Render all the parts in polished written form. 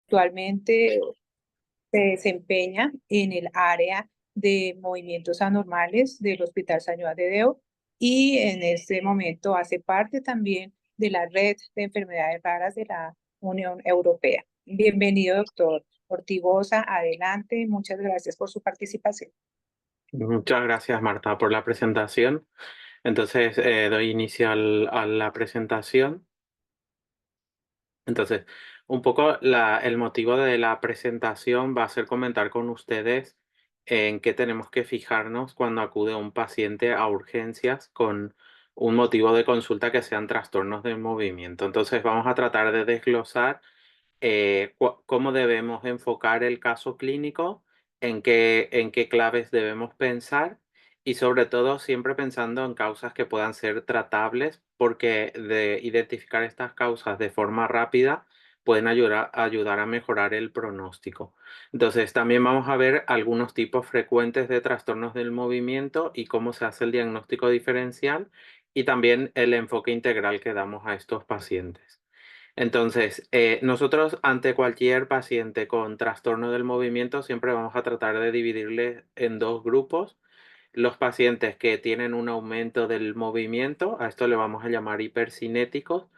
Actualmente se desempeña en el área de movimientos anormales del Hospital San Juan de Deo y en este momento hace parte también de la red de enfermedades raras de la Unión Europea. Bienvenido, doctor Ortigosa. Adelante. Muchas gracias por su participación. Muchas gracias, Marta, por la presentación. Entonces, doy inicio a la presentación. Entonces, un poco el motivo de la presentación va a ser comentar con ustedes en qué tenemos que fijarnos cuando acude un paciente a urgencias con un motivo de consulta que sean trastornos del movimiento. Entonces, vamos a tratar de desglosar cómo debemos enfocar el caso clínico, en qué claves debemos pensar y sobre todo siempre pensando en causas que puedan ser tratables, porque de identificar estas causas de forma rápida pueden ayudar a mejorar el pronóstico. Entonces también vamos a ver algunos tipos frecuentes de trastornos del movimiento y cómo se hace el diagnóstico diferencial y también el enfoque integral que damos a estos pacientes. Entonces, nosotros ante cualquier paciente con trastorno del movimiento siempre vamos a tratar de dividirle en dos grupos. Los pacientes que tienen un aumento del movimiento, a esto le vamos a llamar hipercinéticos,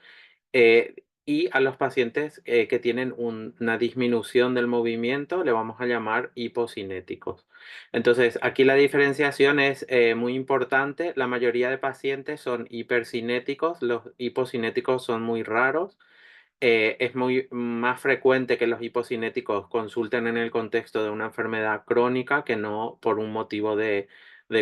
y a los pacientes que tienen una disminución del movimiento le vamos a llamar hipocinéticos. Entonces, aquí la diferenciación es muy importante. La mayoría de pacientes son hipercinéticos, los hipocinéticos son muy raros. Es muy más frecuente que los hipocinéticos consulten en el contexto de una enfermedad crónica que no por un motivo de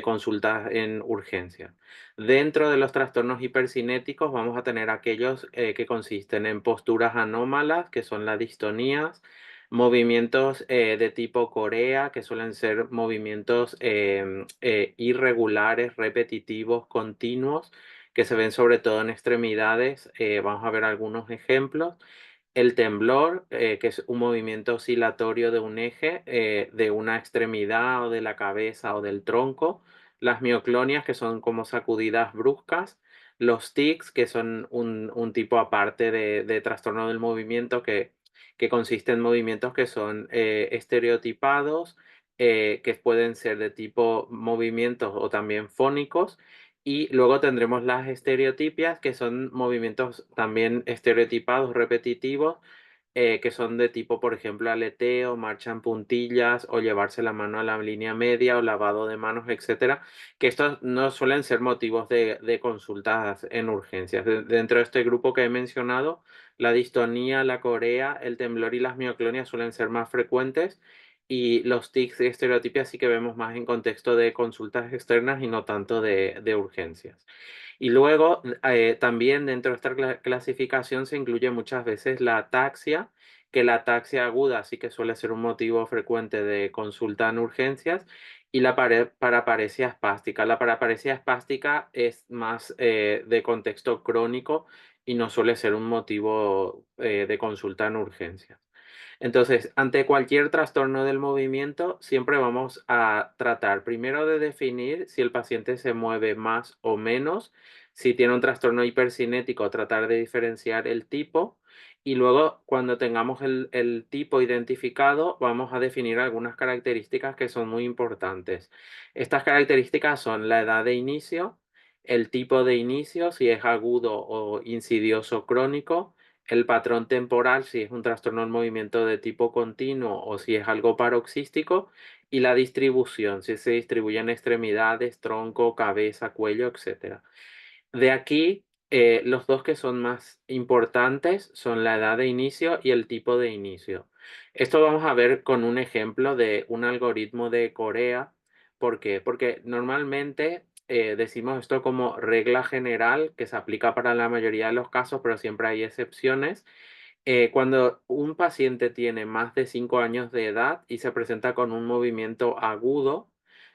consultas en urgencia. Dentro de los trastornos hipercinéticos vamos a tener aquellos que consisten en posturas anómalas, que son las distonías, movimientos de tipo Corea, que suelen ser movimientos irregulares, repetitivos, continuos, que se ven sobre todo en extremidades. Vamos a ver algunos ejemplos. El temblor, que es un movimiento oscilatorio de un eje, de una extremidad o de la cabeza o del tronco. Las mioclonias, que son como sacudidas bruscas. Los tics, que son un tipo aparte de trastorno del movimiento que consiste en movimientos que son estereotipados, que pueden ser de tipo movimientos o también fónicos. Y luego tendremos las estereotipias, que son movimientos también estereotipados, repetitivos, que son de tipo, por ejemplo, aleteo, marcha en puntillas o llevarse la mano a la línea media o lavado de manos, etcétera, que estos no suelen ser motivos de consultas en urgencias. Dentro de este grupo que he mencionado, la distonía, la corea, el temblor y las mioclonias suelen ser más frecuentes y los tics y estereotipias sí que vemos más en contexto de consultas externas y no tanto de urgencias. Y luego, también dentro de esta clasificación se incluye muchas veces la ataxia, que la ataxia aguda sí que suele ser un motivo frecuente de consulta en urgencias, y la paraparesia espástica. La paraparesia espástica es más de contexto crónico y no suele ser un motivo de consulta en urgencias. Entonces, ante cualquier trastorno del movimiento, siempre vamos a tratar primero de definir si el paciente se mueve más o menos. Si tiene un trastorno hipercinético, tratar de diferenciar el tipo. Y luego, cuando tengamos el tipo identificado, vamos a definir algunas características que son muy importantes. Estas características son la edad de inicio, el tipo de inicio, si es agudo o insidioso crónico, el patrón temporal, si es un trastorno del movimiento de tipo continuo o si es algo paroxístico, y la distribución, si se distribuye en extremidades, tronco, cabeza, cuello, etc. De aquí, los dos que son más importantes son la edad de inicio y el tipo de inicio. Esto vamos a ver con un ejemplo de un algoritmo de Corea. ¿Por qué? Porque normalmente decimos esto como regla general que se aplica para la mayoría de los casos, pero siempre hay excepciones. Cuando un paciente tiene más de 5 años de edad y se presenta con un movimiento agudo,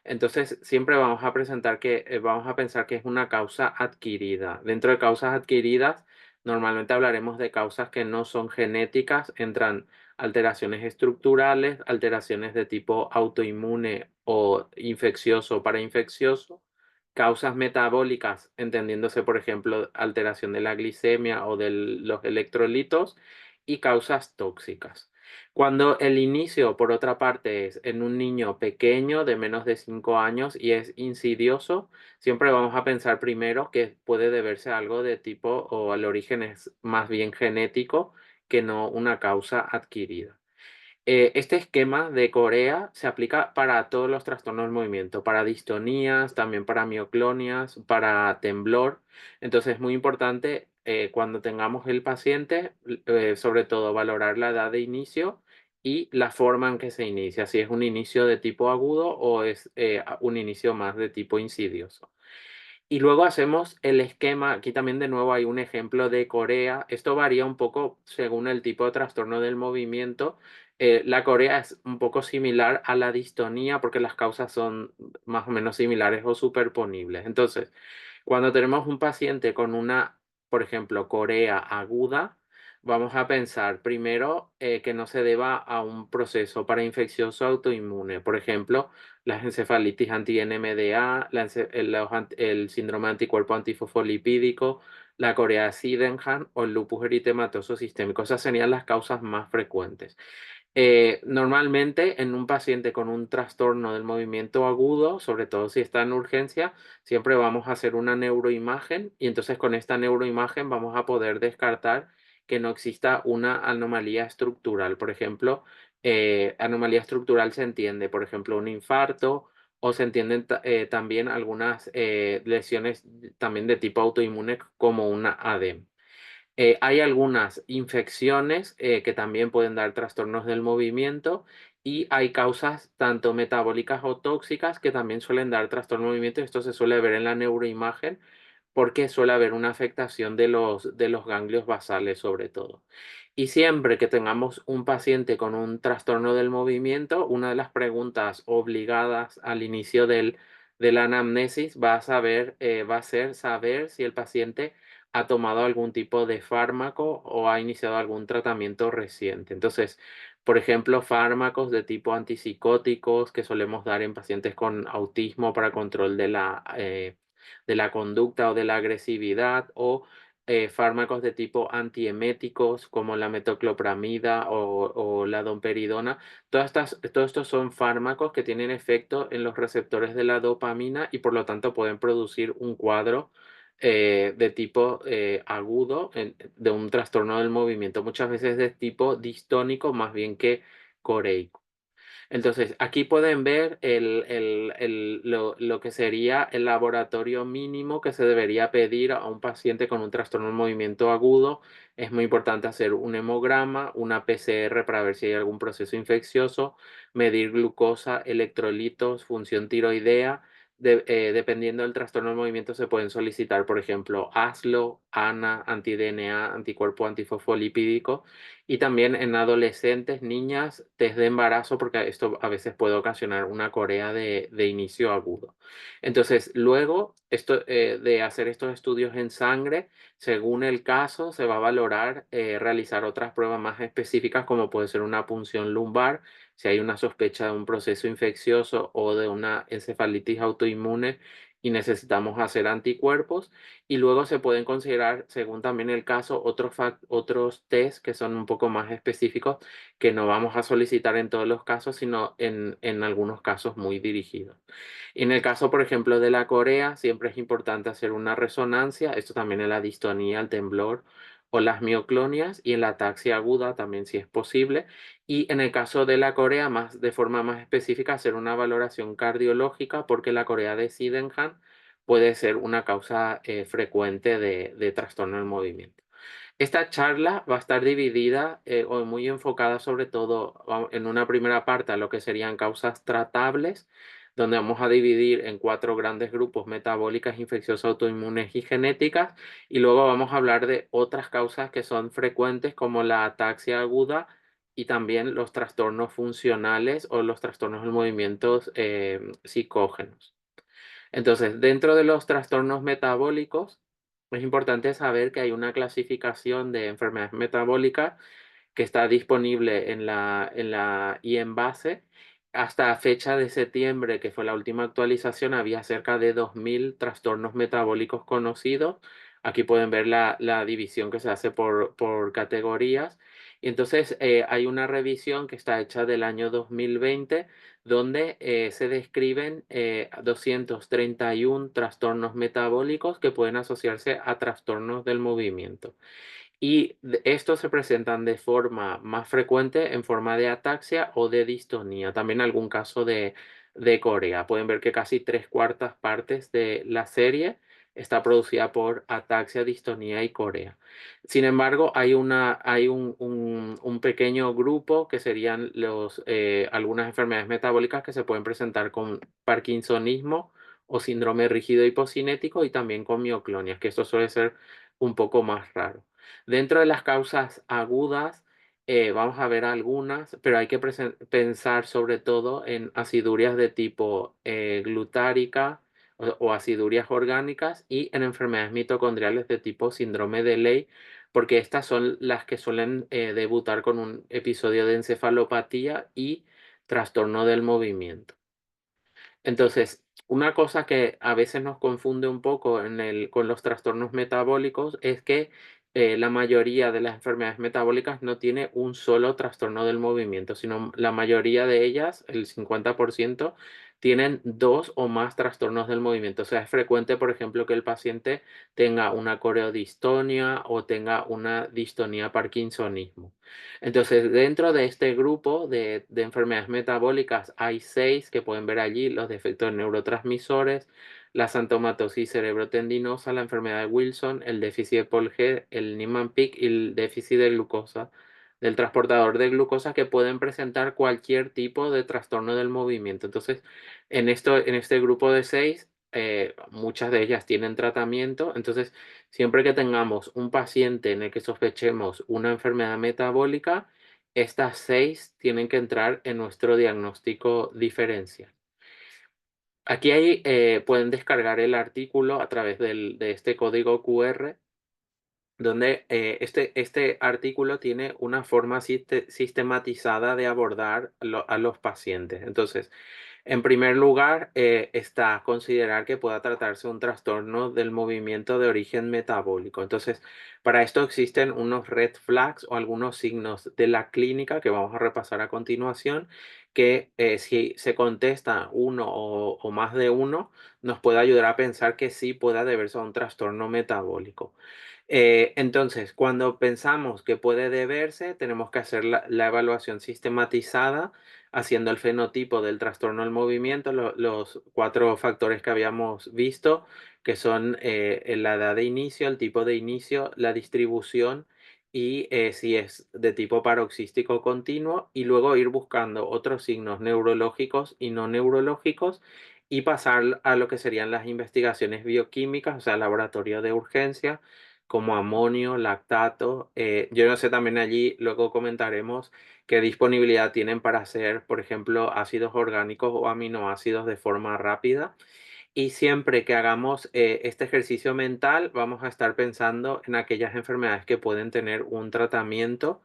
entonces siempre vamos a pensar que es una causa adquirida. Dentro de causas adquiridas, normalmente hablaremos de causas que no son genéticas, entran alteraciones estructurales, alteraciones de tipo autoinmune o infeccioso o parainfeccioso, causas metabólicas, entendiéndose, por ejemplo, alteración de la glicemia o de los electrolitos, y causas tóxicas. Cuando el inicio, por otra parte, es en un niño pequeño de menos de 5 años y es insidioso, siempre vamos a pensar primero que puede deberse a algo de tipo o al origen es más bien genético que no una causa adquirida. Este esquema de Corea se aplica para todos los trastornos del movimiento, para distonías, también para mioclonias, para temblor. Entonces es muy importante cuando tengamos el paciente, sobre todo valorar la edad de inicio y la forma en que se inicia, si es un inicio de tipo agudo o es un inicio más de tipo insidioso. Y luego hacemos el esquema, aquí también de nuevo hay un ejemplo de Corea, esto varía un poco según el tipo de trastorno del movimiento. La Corea es un poco similar a la distonía porque las causas son más o menos similares o superponibles. Entonces, cuando tenemos un paciente con una, por ejemplo, corea aguda, vamos a pensar primero que no se deba a un proceso parainfeccioso autoinmune. Por ejemplo, las encefalitis anti-NMDA, el síndrome anticuerpo antifosfolipídico, la corea Sydenham o el lupus eritematoso sistémico. Esas serían las causas más frecuentes. Normalmente en un paciente con un trastorno del movimiento agudo, sobre todo si está en urgencia, siempre vamos a hacer una neuroimagen y entonces con esta neuroimagen vamos a poder descartar que no exista una anomalía estructural. Por ejemplo, anomalía estructural se entiende, por ejemplo, un infarto o se entienden también algunas lesiones también de tipo autoinmune como una ADEM. Hay algunas infecciones que también pueden dar trastornos del movimiento y hay causas tanto metabólicas o tóxicas que también suelen dar trastorno del movimiento. Esto se suele ver en la neuroimagen porque suele haber una afectación de los ganglios basales sobre todo. Y siempre que tengamos un paciente con un trastorno del movimiento, una de las preguntas obligadas al inicio de la anamnesis va a ser saber si el paciente ha tomado algún tipo de fármaco o ha iniciado algún tratamiento reciente. Entonces, por ejemplo, fármacos de tipo antipsicóticos que solemos dar en pacientes con autismo para control de la conducta o de la agresividad o fármacos de tipo antieméticos como la metoclopramida o la domperidona. Todos estos son fármacos que tienen efecto en los receptores de la dopamina y por lo tanto pueden producir un cuadro de tipo agudo de un trastorno del movimiento, muchas veces de tipo distónico más bien que coreico. Entonces, aquí pueden ver lo que sería el laboratorio mínimo que se debería pedir a un paciente con un trastorno del movimiento agudo. Es muy importante hacer un hemograma, una PCR para ver si hay algún proceso infeccioso, medir glucosa, electrolitos, función tiroidea. Dependiendo del trastorno del movimiento se pueden solicitar, por ejemplo, ASLO, ANA, anti-DNA, anticuerpo antifosfolipídico y también en adolescentes, niñas, test de embarazo, porque esto a veces puede ocasionar una corea de inicio agudo. Entonces, luego de hacer estos estudios en sangre, según el caso, se va a valorar realizar otras pruebas más específicas, como puede ser una punción lumbar, si hay una sospecha de un proceso infeccioso o de una encefalitis autoinmune y necesitamos hacer anticuerpos. Y luego se pueden considerar, según también el caso, otros test que son un poco más específicos que no vamos a solicitar en todos los casos, sino en algunos casos muy dirigidos. Y en el caso, por ejemplo, de la corea, siempre es importante hacer una resonancia, esto también en la distonía, el temblor o las mioclonias y en la ataxia aguda también si es posible. Y en el caso de la corea, de forma más específica, hacer una valoración cardiológica porque la corea de Sydenham puede ser una causa frecuente de trastorno del movimiento. Esta charla va a estar dividida o muy enfocada sobre todo en una primera parte a lo que serían causas tratables, donde vamos a dividir en 4 grandes grupos: metabólicas, infecciosas, autoinmunes y genéticas, y luego vamos a hablar de otras causas que son frecuentes como la ataxia aguda y también los trastornos funcionales o los trastornos del movimiento psicógenos. Entonces, dentro de los trastornos metabólicos, es importante saber que hay una clasificación de enfermedades metabólicas que está disponible en la IEMBASE. Hasta fecha de septiembre, que fue la última actualización, había cerca de 2.000 trastornos metabólicos conocidos. Aquí pueden ver la división que se hace por categorías. Y entonces hay una revisión que está hecha del año 2020 donde se describen 231 trastornos metabólicos que pueden asociarse a trastornos del movimiento. Y estos se presentan de forma más frecuente en forma de ataxia o de distonía. También algún caso de Corea. Pueden ver que casi tres cuartas partes de la serie está producida por ataxia, distonía y Corea. Sin embargo, hay un pequeño grupo que serían algunas enfermedades metabólicas que se pueden presentar con parkinsonismo o síndrome rígido hipocinético y también con mioclonias, que esto suele ser un poco más raro. Dentro de las causas agudas, vamos a ver algunas, pero hay que pensar sobre todo en acidurias de tipo glutárica o acidurias orgánicas y en enfermedades mitocondriales de tipo síndrome de Ley, porque estas son las que suelen debutar con un episodio de encefalopatía y trastorno del movimiento. Entonces, una cosa que a veces nos confunde un poco con los trastornos metabólicos es que la mayoría de las enfermedades metabólicas no tiene un solo trastorno del movimiento, sino la mayoría de ellas, el 50%, tienen dos o más trastornos del movimiento. O sea, es frecuente, por ejemplo, que el paciente tenga una coreodistonia o tenga una distonía parkinsonismo. Entonces, dentro de este grupo de enfermedades metabólicas hay seis que pueden ver allí: los defectos neurotransmisores, la xantomatosis cerebrotendinosa, la enfermedad de Wilson, el déficit de Paul-G, el Niemann-Pick y el déficit de glucosa, del transportador de glucosa, que pueden presentar cualquier tipo de trastorno del movimiento. Entonces, en este grupo de seis, muchas de ellas tienen tratamiento. Entonces, siempre que tengamos un paciente en el que sospechemos una enfermedad metabólica, estas seis tienen que entrar en nuestro diagnóstico diferencial. Aquí pueden descargar el artículo a través de este código QR, donde este artículo tiene una forma sistematizada de abordar a los pacientes. Entonces, en primer lugar, está considerar que pueda tratarse un trastorno del movimiento de origen metabólico. Entonces, para esto existen unos red flags o algunos signos de la clínica que vamos a repasar a continuación, que si se contesta uno o más de uno, nos puede ayudar a pensar que sí pueda deberse a un trastorno metabólico. Entonces, cuando pensamos que puede deberse, tenemos que hacer la evaluación sistematizada, haciendo el fenotipo del trastorno del movimiento, los cuatro factores que habíamos visto, que son la edad de inicio, el tipo de inicio, la distribución y si es de tipo paroxístico continuo, y luego ir buscando otros signos neurológicos y no neurológicos y pasar a lo que serían las investigaciones bioquímicas, o sea, laboratorio de urgencia como amonio, lactato. Yo no sé, también allí luego comentaremos qué disponibilidad tienen para hacer, por ejemplo, ácidos orgánicos o aminoácidos de forma rápida. Y siempre que hagamos este ejercicio mental, vamos a estar pensando en aquellas enfermedades que pueden tener un tratamiento,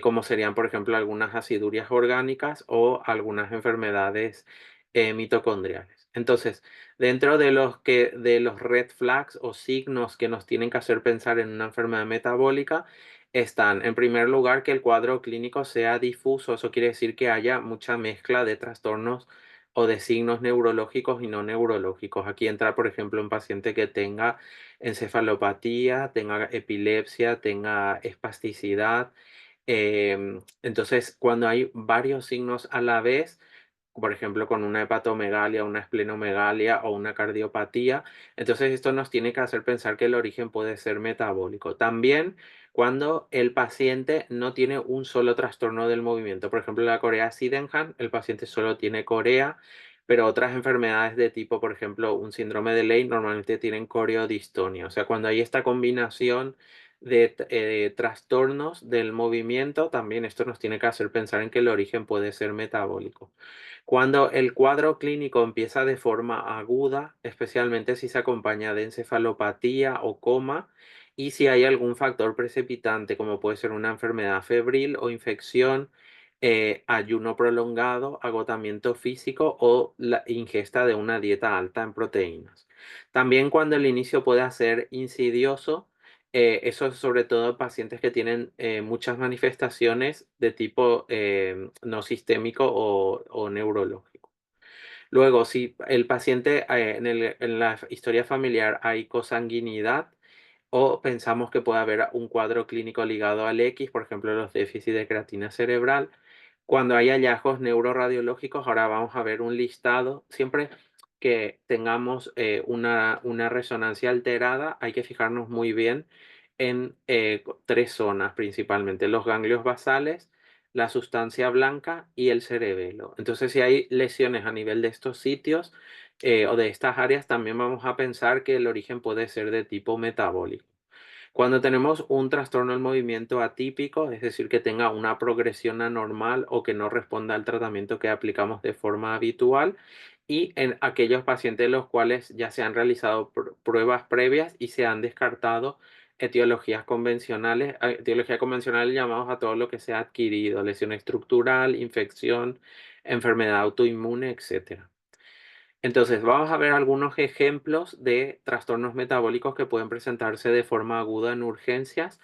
como serían, por ejemplo, algunas acidurias orgánicas o algunas enfermedades mitocondriales. Entonces, dentro de los red flags o signos que nos tienen que hacer pensar en una enfermedad metabólica, están, en primer lugar, que el cuadro clínico sea difuso. Eso quiere decir que haya mucha mezcla de trastornos o de signos neurológicos y no neurológicos. Aquí entra, por ejemplo, un paciente que tenga encefalopatía, tenga epilepsia, tenga espasticidad. Entonces, cuando hay varios signos a la vez, por ejemplo, con una hepatomegalia, una esplenomegalia o una cardiopatía, entonces esto nos tiene que hacer pensar que el origen puede ser metabólico. También cuando el paciente no tiene un solo trastorno del movimiento. Por ejemplo, la corea Sydenham, el paciente solo tiene corea, pero otras enfermedades de tipo, por ejemplo, un síndrome de Leigh normalmente tienen coreodistonia. O sea, cuando hay esta combinación de trastornos del movimiento, también esto nos tiene que hacer pensar en que el origen puede ser metabólico. Cuando el cuadro clínico empieza de forma aguda, especialmente si se acompaña de encefalopatía o coma, y si hay algún factor precipitante, como puede ser una enfermedad febril o infección, ayuno prolongado, agotamiento físico o la ingesta de una dieta alta en proteínas. También cuando el inicio puede ser insidioso, Eso es sobre todo pacientes que tienen muchas manifestaciones de tipo no sistémico o neurológico. Luego, si el paciente en la historia familiar hay cosanguinidad o pensamos que puede haber un cuadro clínico ligado al X, por ejemplo, los déficits de creatina cerebral, cuando hay hallazgos neuroradiológicos, ahora vamos a ver un listado. Siempre que tengamos una resonancia alterada, hay que fijarnos muy bien en tres zonas principalmente: los ganglios basales, la sustancia blanca y el cerebelo. Entonces, si hay lesiones a nivel de estos sitios o de estas áreas, también vamos a pensar que el origen puede ser de tipo metabólico. Cuando tenemos un trastorno del movimiento atípico, es decir, que tenga una progresión anormal o que no responda al tratamiento que aplicamos de forma habitual, y en aquellos pacientes en los cuales ya se han realizado pruebas previas y se han descartado etiologías convencionales. Etiología convencional llamamos a todo lo que se ha adquirido: lesión estructural, infección, enfermedad autoinmune, etc. Entonces, vamos a ver algunos ejemplos de trastornos metabólicos que pueden presentarse de forma aguda en urgencias.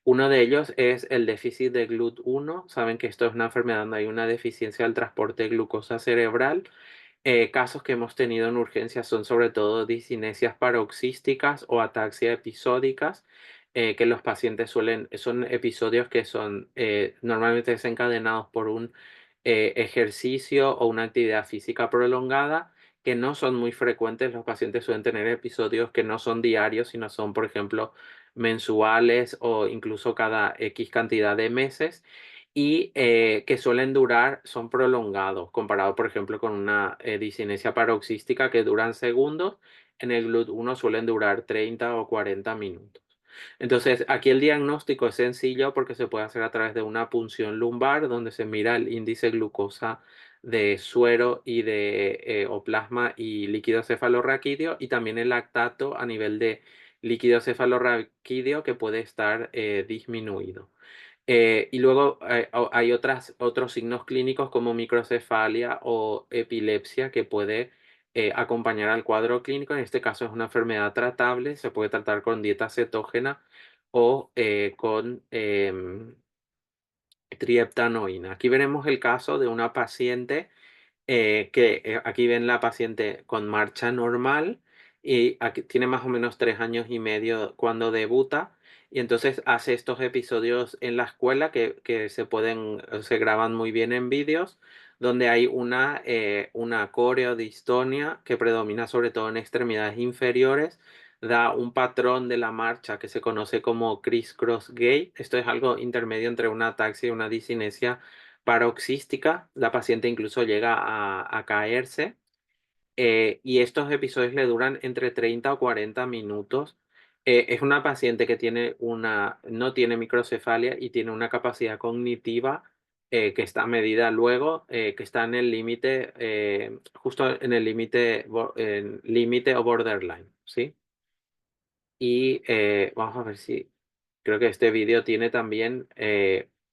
Uno de ellos es el déficit de GLUT1. Saben que esto es una enfermedad donde hay una deficiencia del transporte de glucosa cerebral. Casos que hemos tenido en urgencias son sobre todo discinesias paroxísticas o ataxia episódicas, que los pacientes son episodios que son normalmente desencadenados por un ejercicio o una actividad física prolongada, que no son muy frecuentes. Los pacientes suelen tener episodios que no son diarios, sino son, por ejemplo, mensuales o incluso cada X cantidad de meses, y que suelen durar, son prolongados, comparado, por ejemplo, con una discinesia paroxística que duran segundos. En el GLUT1 suelen durar 30 o 40 minutos. Entonces, aquí el diagnóstico es sencillo porque se puede hacer a través de una punción lumbar, donde se mira el índice glucosa de suero y de o plasma y líquido cefalorraquídeo, y también el lactato a nivel de líquido cefalorraquídeo, que puede estar disminuido. Y luego hay otros signos clínicos como microcefalia o epilepsia que puede acompañar al cuadro clínico. En este caso es una enfermedad tratable, se puede tratar con dieta cetógena o con trieptanoína. Aquí veremos el caso de una paciente que aquí ven la paciente con marcha normal, y aquí tiene más o menos 3 años y medio cuando debuta, y entonces hace estos episodios en la escuela que se graban muy bien en vídeos, donde hay una coreodistonia que predomina sobre todo en extremidades inferiores. Da un patrón de la marcha que se conoce como criss-cross gait. Esto es algo intermedio entre una ataxia y una discinesia paroxística. La paciente incluso llega a caerse, y estos episodios le duran entre 30 o 40 minutos. Es una paciente que no tiene microcefalia y tiene una capacidad cognitiva que está medida luego, que está en el límite, justo en el límite o borderline, ¿sí? Y vamos a ver si, creo que este vídeo tiene también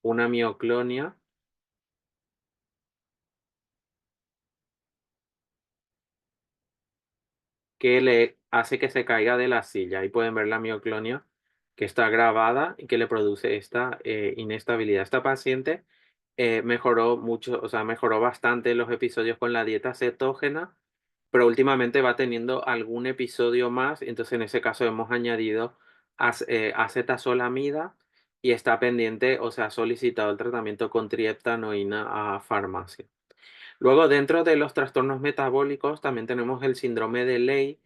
una mioclonia que le hace que se caiga de la silla. Ahí pueden ver la mioclonia que está grabada y que le produce esta inestabilidad. Esta paciente mejoró mucho, o sea, mejoró bastante los episodios con la dieta cetógena, pero últimamente va teniendo algún episodio más. Entonces, en ese caso hemos añadido acetazolamida, y está pendiente, o sea, ha solicitado el tratamiento con trieptanoína a farmacia. Luego, dentro de los trastornos metabólicos, también tenemos el síndrome de Ley,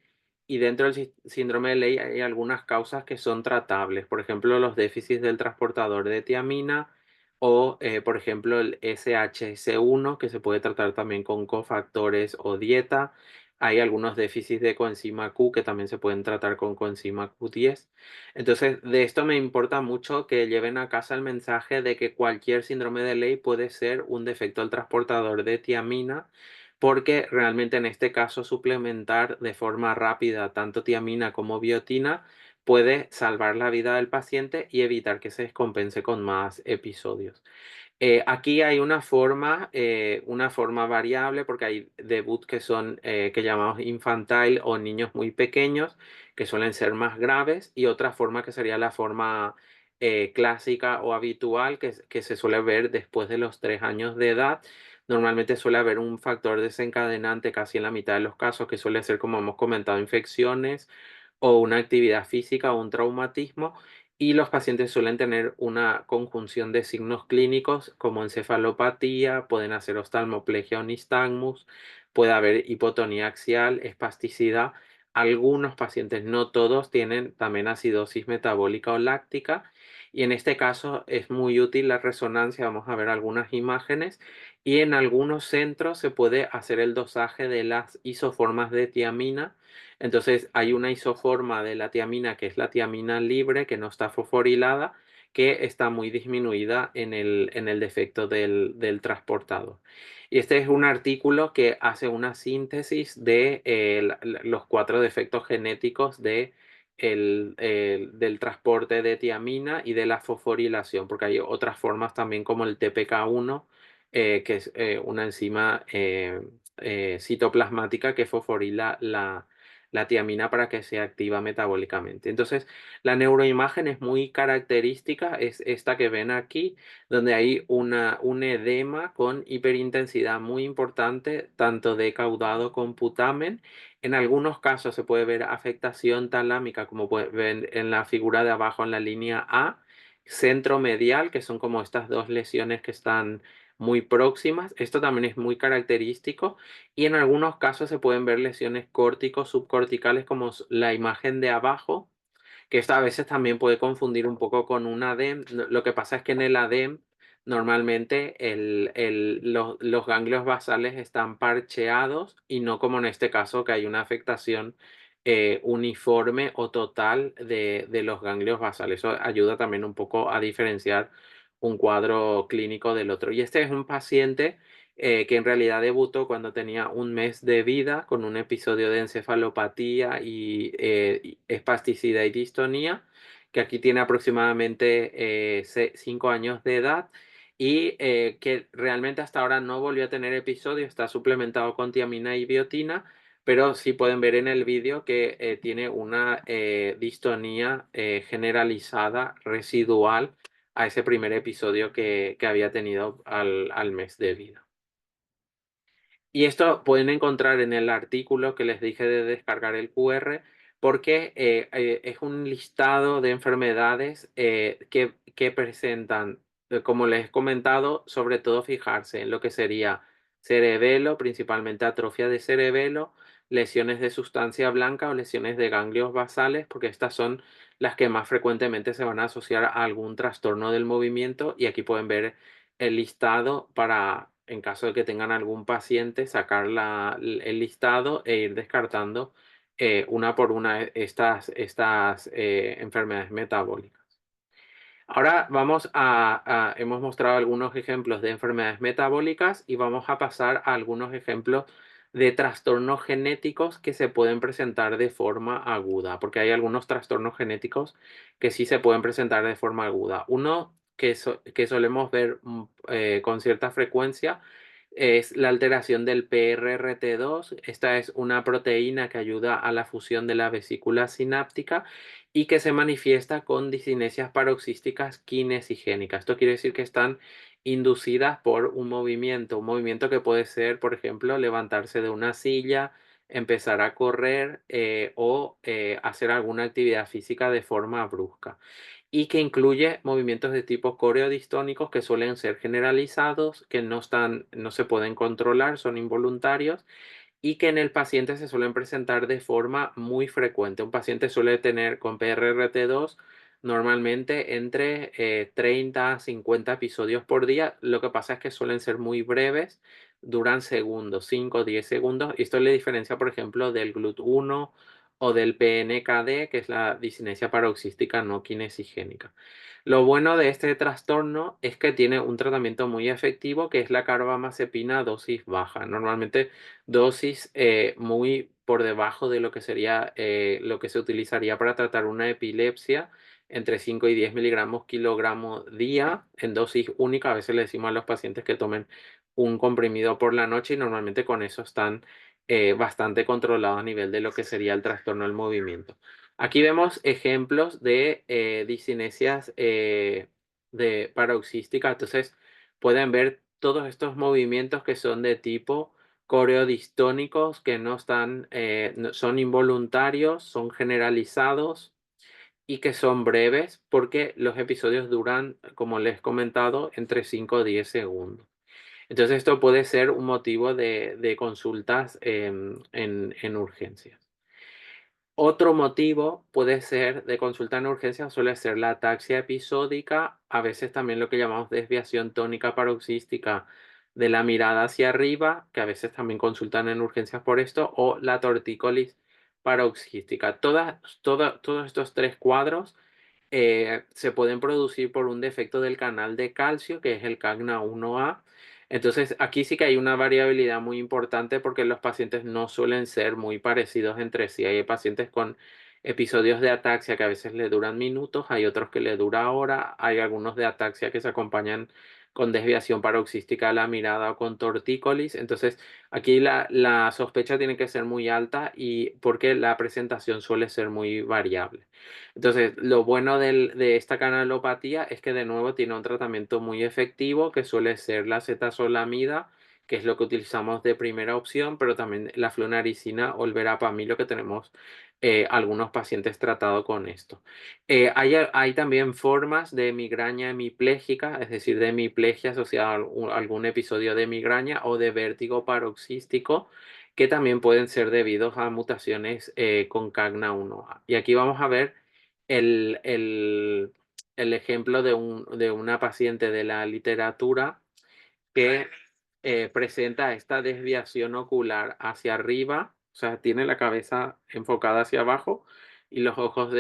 y dentro del síndrome de Ley hay algunas causas que son tratables. Por ejemplo, los déficits del transportador de tiamina, o, por ejemplo, el SHC1, que se puede tratar también con cofactores o dieta. Hay algunos déficits de coenzima Q que también se pueden tratar con coenzima Q10. Entonces, de esto me importa mucho que lleven a casa el mensaje de que cualquier síndrome de Ley puede ser un defecto del transportador de tiamina, porque realmente en este caso suplementar de forma rápida tanto tiamina como biotina puede salvar la vida del paciente y evitar que se descompense con más episodios. Aquí hay una forma variable, porque hay debut que son que llamamos infantile o niños muy pequeños, que suelen ser más graves, y otra forma que sería la forma clásica o habitual, que se suele ver después de los 3 años de edad. Normalmente suele haber un factor desencadenante casi en la mitad de los casos, que suele ser, como hemos comentado, infecciones o una actividad física o un traumatismo, y los pacientes suelen tener una conjunción de signos clínicos como encefalopatía, pueden hacer oftalmoplegia o nistagmus, puede haber hipotonía axial, espasticidad. Algunos pacientes, no todos, tienen también acidosis metabólica o láctica, y en este caso es muy útil la resonancia. Vamos a ver algunas imágenes, y en algunos centros se puede hacer el dosaje de las isoformas de tiamina. Entonces hay una isoforma de la tiamina, que es la tiamina libre, que no está fosforilada, que está muy disminuida en el defecto del transportador. Y este es un artículo que hace una síntesis de los 4 defectos genéticos del transporte de tiamina y de la fosforilación, porque hay otras formas también, como el TPK1, que es una enzima citoplasmática que fosforila la tiamina para que sea activa metabólicamente. Entonces, la neuroimagen es muy característica, es esta que ven aquí, donde hay un edema con hiperintensidad muy importante, tanto de caudado con putamen. En algunos casos se puede ver afectación talámica, como pueden ver en la figura de abajo en la línea A, centromedial, que son como estas dos lesiones que están muy próximas. Esto también es muy característico, y en algunos casos se pueden ver lesiones córticos subcorticales, como la imagen de abajo, que esta a veces también puede confundir un poco con un ADEM. Lo que pasa es que en el ADEM normalmente los ganglios basales están parcheados, y no como en este caso, que hay una afectación uniforme o total de los ganglios basales. Eso ayuda también un poco a diferenciar un cuadro clínico del otro. Y este es un paciente que en realidad debutó cuando tenía un mes de vida, con un episodio de encefalopatía y espasticidad y distonía, que aquí tiene aproximadamente 5 años de edad, y que realmente hasta ahora no volvió a tener episodio. Está suplementado con tiamina y biotina, pero sí pueden ver en el vídeo que tiene una distonía generalizada residual a ese primer episodio que había tenido al mes de vida. Y esto pueden encontrar en el artículo que les dije de descargar el QR, porque es un listado de enfermedades que presentan, como les he comentado, sobre todo fijarse en lo que sería cerebelo, principalmente atrofia de cerebelo, lesiones de sustancia blanca o lesiones de ganglios basales, porque estas son las que más frecuentemente se van a asociar a algún trastorno del movimiento. Y aquí pueden ver el listado para, en caso de que tengan algún paciente, sacar el listado e ir descartando una por una estas enfermedades metabólicas. Ahora hemos mostrado algunos ejemplos de enfermedades metabólicas, y vamos a pasar a algunos ejemplos de trastornos genéticos que se pueden presentar de forma aguda, porque hay algunos trastornos genéticos que sí se pueden presentar de forma aguda. Uno que solemos ver con cierta frecuencia es la alteración del PRRT2. Esta es una proteína que ayuda a la fusión de la vesícula sináptica y que se manifiesta con discinesias paroxísticas kinesigénicas. Esto quiere decir que están inducidas por un movimiento que puede ser, por ejemplo, levantarse de una silla, empezar a correr o hacer alguna actividad física de forma brusca, y que incluye movimientos de tipo coreodistónicos, que suelen ser generalizados, que no se pueden controlar, son involuntarios, y que en el paciente se suelen presentar de forma muy frecuente. Un paciente suele tener con PRRT2 normalmente entre 30 a 50 episodios por día. Lo que pasa es que suelen ser muy breves, duran segundos, 5 o 10 segundos. Y esto le diferencia, por ejemplo, del GLUT1 o del PNKD, que es la discinesia paroxística no kinesigénica. Lo bueno de este trastorno es que tiene un tratamiento muy efectivo, que es la carbamazepina a dosis baja. Normalmente dosis muy por debajo de lo que sería lo que se utilizaría para tratar una epilepsia, entre 5 y 10 miligramos kilogramo día en dosis única. A veces le decimos a los pacientes que tomen un comprimido por la noche y normalmente con eso están bastante controlados a nivel de lo que sería el trastorno del movimiento. Aquí vemos ejemplos de discinesias de paroxística. Entonces pueden ver todos estos movimientos que son de tipo coreodistónicos, que no están, son involuntarios, son generalizados y que son breves porque los episodios duran, como les he comentado, entre 5 o 10 segundos. Entonces esto puede ser un motivo de consultas en urgencias. Otro motivo puede ser de consulta en urgencias, suele ser la ataxia episódica, a veces también lo que llamamos desviación tónica paroxística de la mirada hacia arriba, que a veces también consultan en urgencias por esto, o la tortícolis paroxística. Todos estos tres cuadros se pueden producir por un defecto del canal de calcio, que es el CAGNA1A. Entonces, aquí sí que hay una variabilidad muy importante porque los pacientes no suelen ser muy parecidos entre sí. Hay pacientes con episodios de ataxia que a veces le duran minutos, hay otros que le dura horas, hay algunos de ataxia que se acompañan con desviación paroxística de la mirada o con tortícolis. Entonces, aquí la sospecha tiene que ser muy alta y porque la presentación suele ser muy variable. Entonces, lo bueno de esta canalopatía es que de nuevo tiene un tratamiento muy efectivo que suele ser la cetazolamida, que es lo que utilizamos de primera opción, pero también la flunaricina o el verapamilo, que tenemos algunos pacientes tratados con esto. Hay también formas de migraña hemipléjica, es decir, de hemiplegia asociada a algún episodio de migraña o de vértigo paroxístico, que también pueden ser debidos a mutaciones con CAGNA1A. Y aquí vamos a ver el, el- el ejemplo de una paciente de la literatura que presenta esta desviación ocular hacia arriba, o sea, tiene la cabeza enfocada hacia abajo y los ojos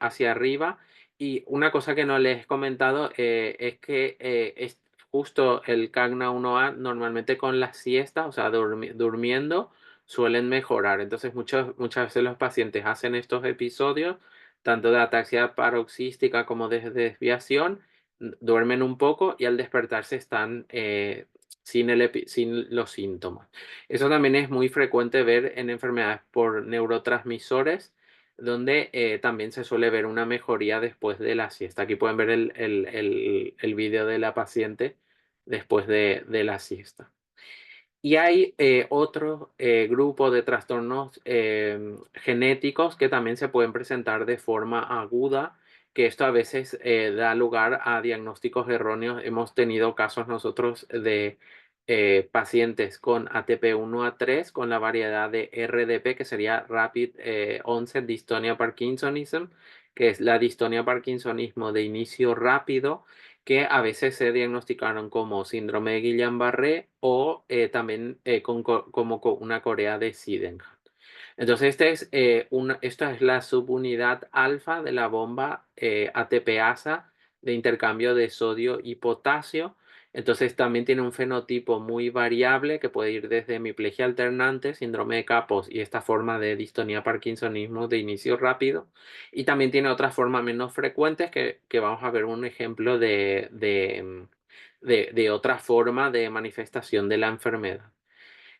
hacia arriba. Y una cosa que no les he comentado es que es justo el CAGNA 1A normalmente con la siesta, o sea, durmiendo, suelen mejorar. Entonces, muchas veces los pacientes hacen estos episodios, tanto de ataxia paroxística como de desviación, duermen un poco y al despertarse están sin los síntomas. Eso también es muy frecuente ver en enfermedades por neurotransmisores, donde también se suele ver una mejoría después de la siesta. Aquí pueden ver el vídeo de la paciente después de la siesta. Y hay otro grupo de trastornos genéticos que también se pueden presentar de forma aguda, que esto a veces da lugar a diagnósticos erróneos. Hemos tenido casos nosotros de pacientes con ATP1A3 con la variedad de RDP, que sería Rapid Onset Dystonia Parkinsonism, que es la distonía parkinsonismo de inicio rápido, que a veces se diagnosticaron como síndrome de Guillain-Barré o también como una corea de Sydenham. Entonces, esta es la subunidad alfa de la bomba ATPasa de intercambio de sodio y potasio. Entonces, también tiene un fenotipo muy variable que puede ir desde hemiplegia alternante, síndrome de Capos y esta forma de distonía parkinsonismo de inicio rápido. Y también tiene otras formas menos frecuentes que vamos a ver un ejemplo de otra forma de manifestación de la enfermedad.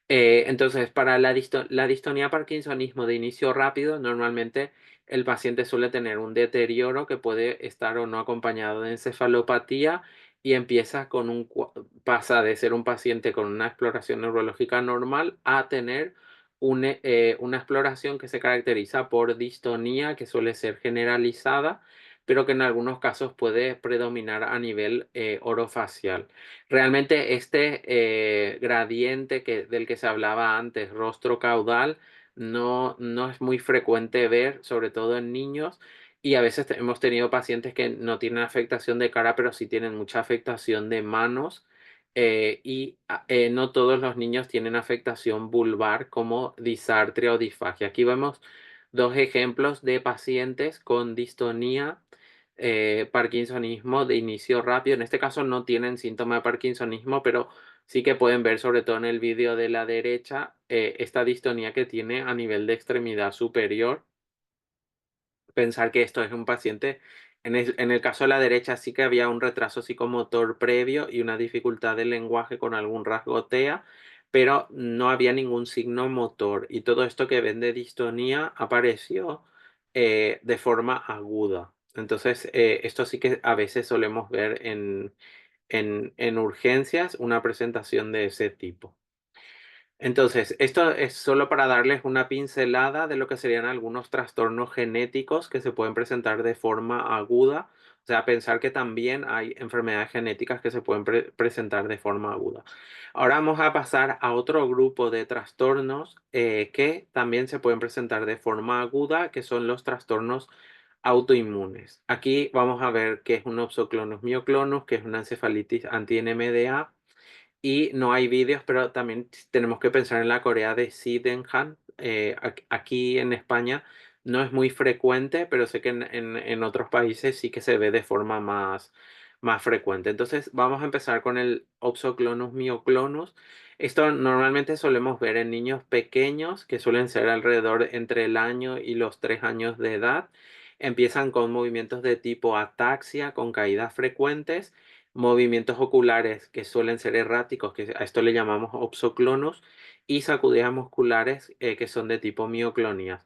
Entonces, para la distonía parkinsonismo de inicio rápido, normalmente el paciente suele tener un deterioro que puede estar o no acompañado de encefalopatía y pasa de ser un paciente con una exploración neurológica normal a tener una exploración que se caracteriza por distonía, que suele ser generalizada, pero que en algunos casos puede predominar a nivel orofacial. Realmente este gradiente del que se hablaba antes, rostro caudal, no es muy frecuente ver, sobre todo en niños, y a veces hemos tenido pacientes que no tienen afectación de cara, pero sí tienen mucha afectación de manos, no todos los niños tienen afectación vulvar como disartria o disfagia. Aquí vemos dos ejemplos de pacientes con distonía parkinsonismo de inicio rápido. En este caso no tienen síntoma de parkinsonismo, pero sí que pueden ver, sobre todo en el vídeo de la derecha, esta distonía que tiene a nivel de extremidad superior. pensar que esto es un paciente, en el caso de la derecha sí que había un retraso psicomotor previo y una dificultad del lenguaje con algún rasgo TEA, pero no había ningún signo motor y todo esto que ven de distonía apareció de forma aguda. Entonces, esto sí que a veces solemos ver en urgencias una presentación de ese tipo. Entonces, esto es solo para darles una pincelada de lo que serían algunos trastornos genéticos que se pueden presentar de forma aguda. O sea, pensar que también hay enfermedades genéticas que se pueden presentar de forma aguda. Ahora vamos a pasar a otro grupo de trastornos que también se pueden presentar de forma aguda, que son los trastornos autoinmunes. Aquí vamos a ver qué es un opsoclonus mioclonus, que es una encefalitis anti-NMDA y no hay vídeos, pero también tenemos que pensar en la Corea de Sydenham. Aquí en España no es muy frecuente, pero sé que en otros países sí que se ve de forma más frecuente. Entonces vamos a empezar con el Opsoclonus myoclonus. Esto normalmente solemos ver en niños pequeños que suelen ser alrededor entre el año y los 3 años de edad. Empiezan con movimientos de tipo ataxia, con caídas frecuentes, movimientos oculares que suelen ser erráticos, que a esto le llamamos opsoclonos, y sacudidas musculares que son de tipo mioclonias.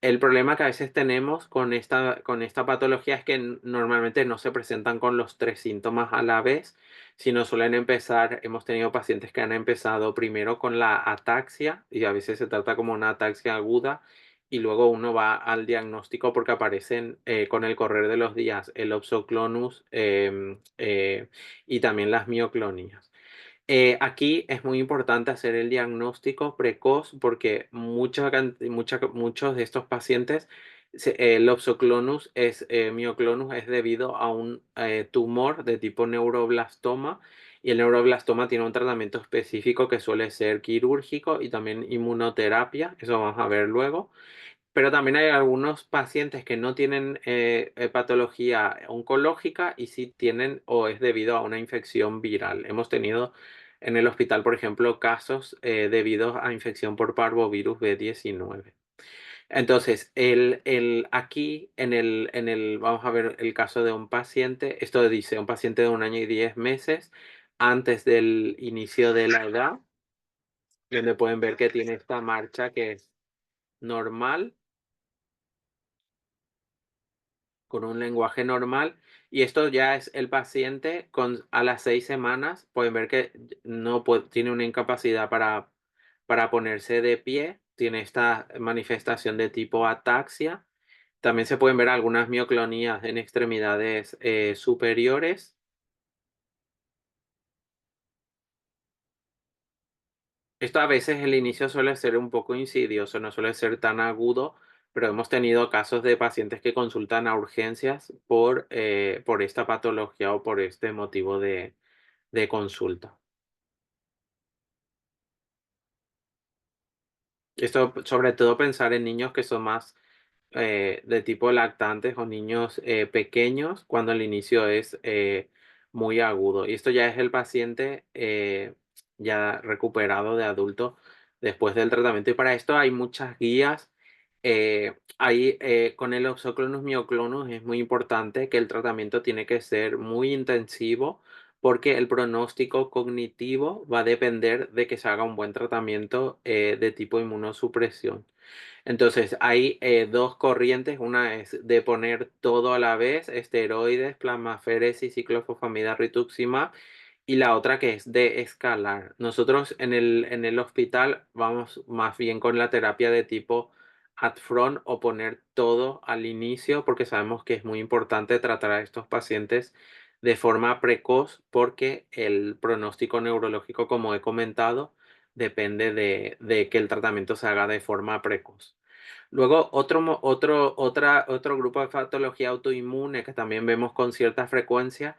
El problema que a veces tenemos con esta patología es que normalmente no se presentan con los tres síntomas a la vez, sino suelen empezar, hemos tenido pacientes que han empezado primero con la ataxia y a veces se trata como una ataxia aguda y luego uno va al diagnóstico porque aparecen con el correr de los días el opsoclonus y también las mioclonias. Aquí es muy importante hacer el diagnóstico precoz porque muchos de estos pacientes, el opsoclonus mioclonus es debido a un tumor de tipo neuroblastoma y el neuroblastoma tiene un tratamiento específico que suele ser quirúrgico y también inmunoterapia, eso vamos a ver luego. Pero también hay algunos pacientes que no tienen patología oncológica y sí tienen o es debido a una infección viral. Hemos tenido en el hospital, por ejemplo, casos debidos a infección por parvovirus B19. Entonces, aquí vamos a ver el caso de un paciente, esto dice un paciente de 1 año y 10 meses antes del inicio de la edad, donde pueden ver que tiene esta marcha que es normal con un lenguaje normal. Y esto ya es el paciente a las 6 semanas. Pueden ver que no tiene una incapacidad para ponerse de pie. Tiene esta manifestación de tipo ataxia. También se pueden ver algunas mioclonías en extremidades superiores. Esto a veces el inicio suele ser un poco insidioso, no suele ser tan agudo, pero hemos tenido casos de pacientes que consultan a urgencias por esta patología o por este motivo de consulta. Esto sobre todo pensar en niños que son más de tipo lactantes o niños pequeños cuando el inicio es muy agudo. Y esto ya es el paciente ya recuperado de adulto después del tratamiento. Y para esto hay muchas guías. Con el oxoclonus mioclonus es muy importante que el tratamiento tiene que ser muy intensivo porque el pronóstico cognitivo va a depender de que se haga un buen tratamiento de tipo inmunosupresión. Entonces, hay dos corrientes. Una es de poner todo a la vez, esteroides, plasmaféresis, ciclofosfamida, rituximab, y la otra que es de escalar. Nosotros en el hospital vamos más bien con la terapia de tipo upfront o poner todo al inicio porque sabemos que es muy importante tratar a estos pacientes de forma precoz porque el pronóstico neurológico, como he comentado, depende de que el tratamiento se haga de forma precoz. Luego, otro grupo de patología autoinmune que también vemos con cierta frecuencia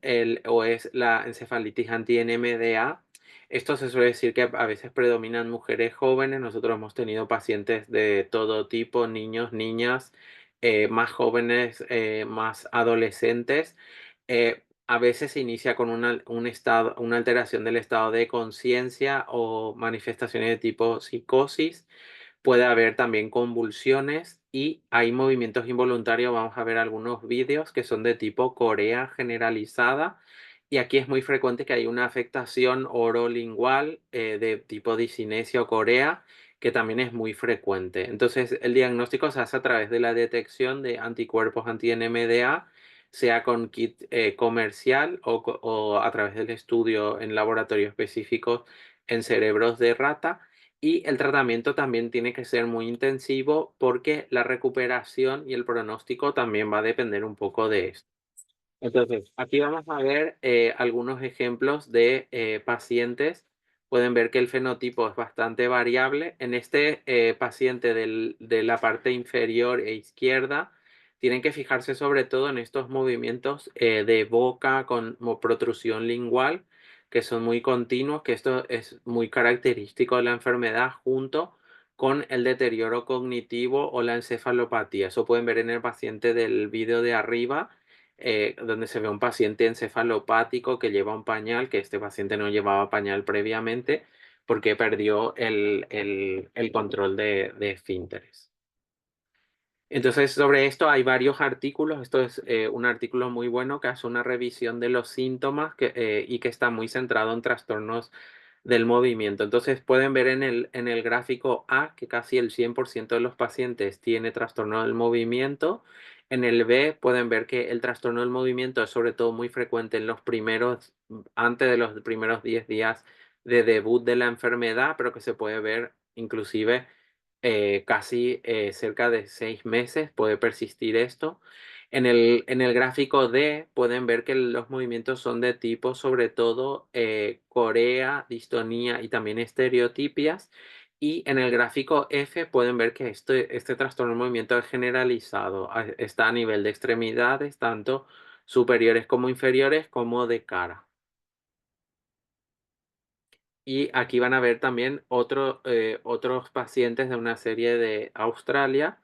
es la encefalitis anti-NMDA. Esto se suele decir que a veces predominan mujeres jóvenes. Nosotros hemos tenido pacientes de todo tipo, niños, niñas, más jóvenes, más adolescentes. A veces se inicia con una alteración del estado de conciencia o manifestaciones de tipo psicosis, Puede haber también convulsiones y hay movimientos involuntarios. Vamos a ver algunos vídeos que son de tipo corea generalizada. Y aquí es muy frecuente que hay una afectación orolingual de tipo disinesia o corea, que también es muy frecuente. Entonces, el diagnóstico se hace a través de la detección de anticuerpos anti-NMDA, sea con kit comercial o a través del estudio en laboratorio específicos en cerebros de rata. Y el tratamiento también tiene que ser muy intensivo porque la recuperación y el pronóstico también va a depender un poco de esto. Entonces, aquí vamos a ver algunos ejemplos de pacientes. Pueden ver que el fenotipo es bastante variable. En este paciente de la parte inferior e izquierda, tienen que fijarse sobre todo en estos movimientos de boca con protrusión lingual, que son muy continuos, que esto es muy característico de la enfermedad junto con el deterioro cognitivo o la encefalopatía. Eso pueden ver en el paciente del vídeo de arriba, donde se ve un paciente encefalopático que lleva un pañal, que este paciente no llevaba pañal previamente porque perdió el control de esfínteres. Entonces, sobre esto hay varios artículos. Esto es un artículo muy bueno que hace una revisión de los síntomas y que está muy centrado en trastornos del movimiento. Entonces, pueden ver en el gráfico A que casi el 100% de los pacientes tiene trastorno del movimiento. En el B pueden ver que el trastorno del movimiento es sobre todo muy frecuente en los primeros, antes de los primeros 10 días de debut de la enfermedad, pero que se puede ver inclusive casi cerca de 6 meses puede persistir esto. En el gráfico D pueden ver que los movimientos son de tipo sobre todo corea, distonía y también estereotipias. Y en el gráfico F pueden ver que este trastorno de movimiento es generalizado. Está a nivel de extremidades, tanto superiores como inferiores, como de cara. Y aquí van a ver también otros pacientes de una serie de Australia,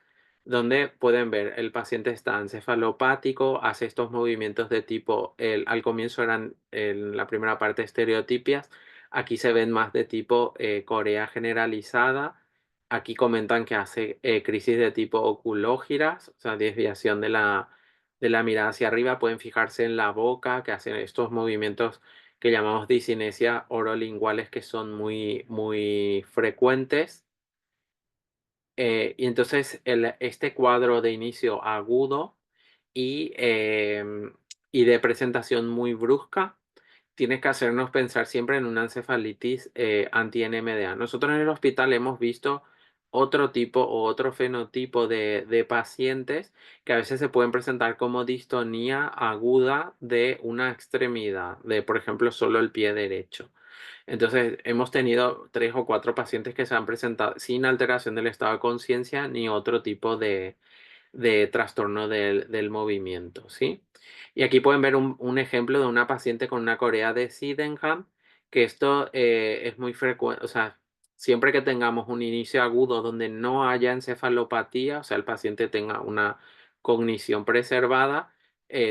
donde pueden ver el paciente está encefalopático, hace estos movimientos de tipo, al comienzo eran en la primera parte estereotipias, aquí se ven más de tipo corea generalizada. Aquí comentan que hace crisis de tipo oculógiras, o sea, desviación de la mirada hacia arriba. Pueden fijarse en la boca, que hacen estos movimientos que llamamos disinesia orolinguales, que son muy frecuentes. Y entonces este cuadro de inicio agudo y de presentación muy brusca tiene que hacernos pensar siempre en una encefalitis anti-NMDA. Nosotros en el hospital hemos visto otro tipo o otro fenotipo de pacientes que a veces se pueden presentar como distonía aguda de una extremidad, de por ejemplo solo el pie derecho. Entonces, hemos tenido 3 o 4 pacientes que se han presentado sin alteración del estado de conciencia ni otro tipo de trastorno del movimiento, ¿sí? Y aquí pueden ver un ejemplo de una paciente con una corea de Sydenham, que esto es muy frecuente, o sea, siempre que tengamos un inicio agudo donde no haya encefalopatía, o sea, el paciente tenga una cognición preservada,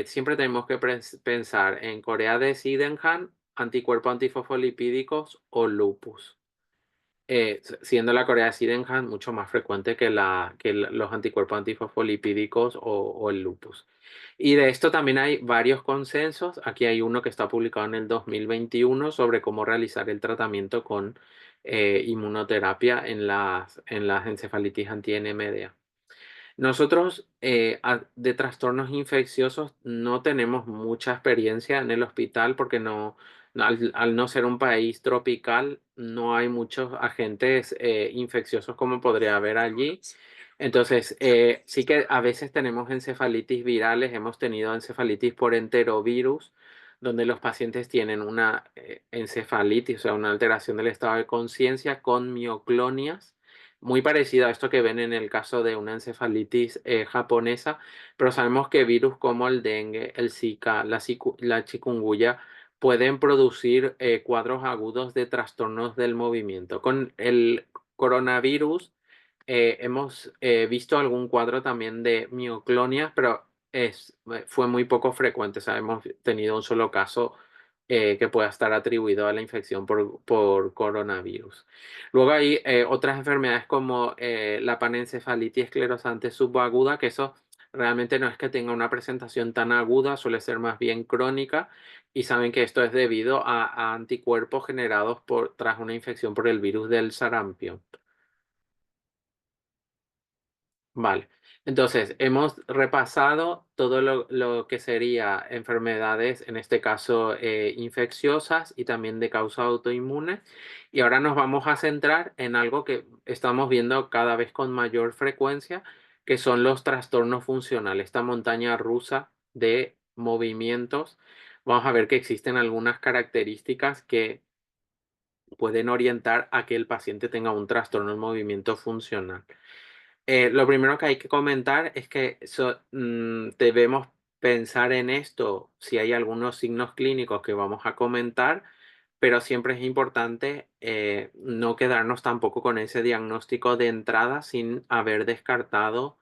siempre tenemos que pensar en corea de Sydenham, anticuerpos antifosfolipídicos o lupus, siendo la corea de Sydenham mucho más frecuente que los anticuerpos antifosfolipídicos o el lupus. Y de esto también hay varios consensos. Aquí hay uno que está publicado en el 2021 sobre cómo realizar el tratamiento con inmunoterapia en las encefalitis anti-NMDA. Nosotros de trastornos infecciosos no tenemos mucha experiencia en el hospital porque al no ser un país tropical no hay muchos agentes infecciosos como podría haber allí. Entonces, sí que a veces tenemos encefalitis virales, hemos tenido encefalitis por enterovirus, donde los pacientes tienen una encefalitis, o sea, una alteración del estado de conciencia con mioclonias muy parecido a esto que ven en el caso de una encefalitis japonesa, pero sabemos que virus como el dengue, el Zika, la chikungunya pueden producir cuadros agudos de trastornos del movimiento. Con el coronavirus hemos visto algún cuadro también de mioclonias, pero fue muy poco frecuente. O sea, hemos tenido un solo caso que pueda estar atribuido a la infección por coronavirus. Luego hay otras enfermedades como la panencefalitis esclerosante subaguda, que eso realmente no es que tenga una presentación tan aguda, suele ser más bien crónica, y saben que esto es debido a anticuerpos generados tras una infección por el virus del sarampión. Vale, entonces hemos repasado todo lo que sería enfermedades, en este caso infecciosas y también de causa autoinmune. Y ahora nos vamos a centrar en algo que estamos viendo cada vez con mayor frecuencia, que son los trastornos funcionales, esta montaña rusa de movimientos. Vamos a ver que existen algunas características que pueden orientar a que el paciente tenga un trastorno del movimiento funcional. Lo primero que hay que comentar es que debemos pensar en esto si hay algunos signos clínicos que vamos a comentar, pero siempre es importante no quedarnos tampoco con ese diagnóstico de entrada sin haber descartado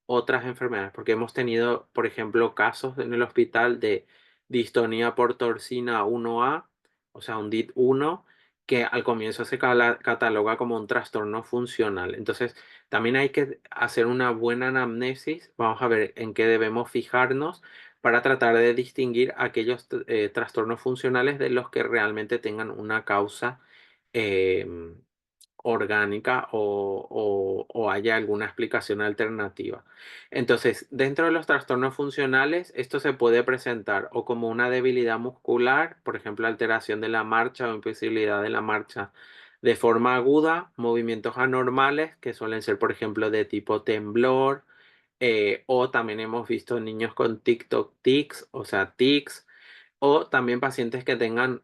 otras enfermedades, porque hemos tenido, por ejemplo, casos en el hospital de distonía por torsina 1A, o sea, un DIT1, que al comienzo se cataloga como un trastorno funcional. Entonces, también hay que hacer una buena anamnesis. Vamos a ver en qué debemos fijarnos para tratar de distinguir aquellos trastornos funcionales de los que realmente tengan una causa em, orgánica o haya alguna explicación alternativa. Entonces, dentro de los trastornos funcionales, esto se puede presentar o como una debilidad muscular, por ejemplo, alteración de la marcha o imposibilidad de la marcha de forma aguda, movimientos anormales, que suelen ser, por ejemplo, de tipo temblor, o también hemos visto niños con TikTok tics, o sea, tics, o también pacientes que tengan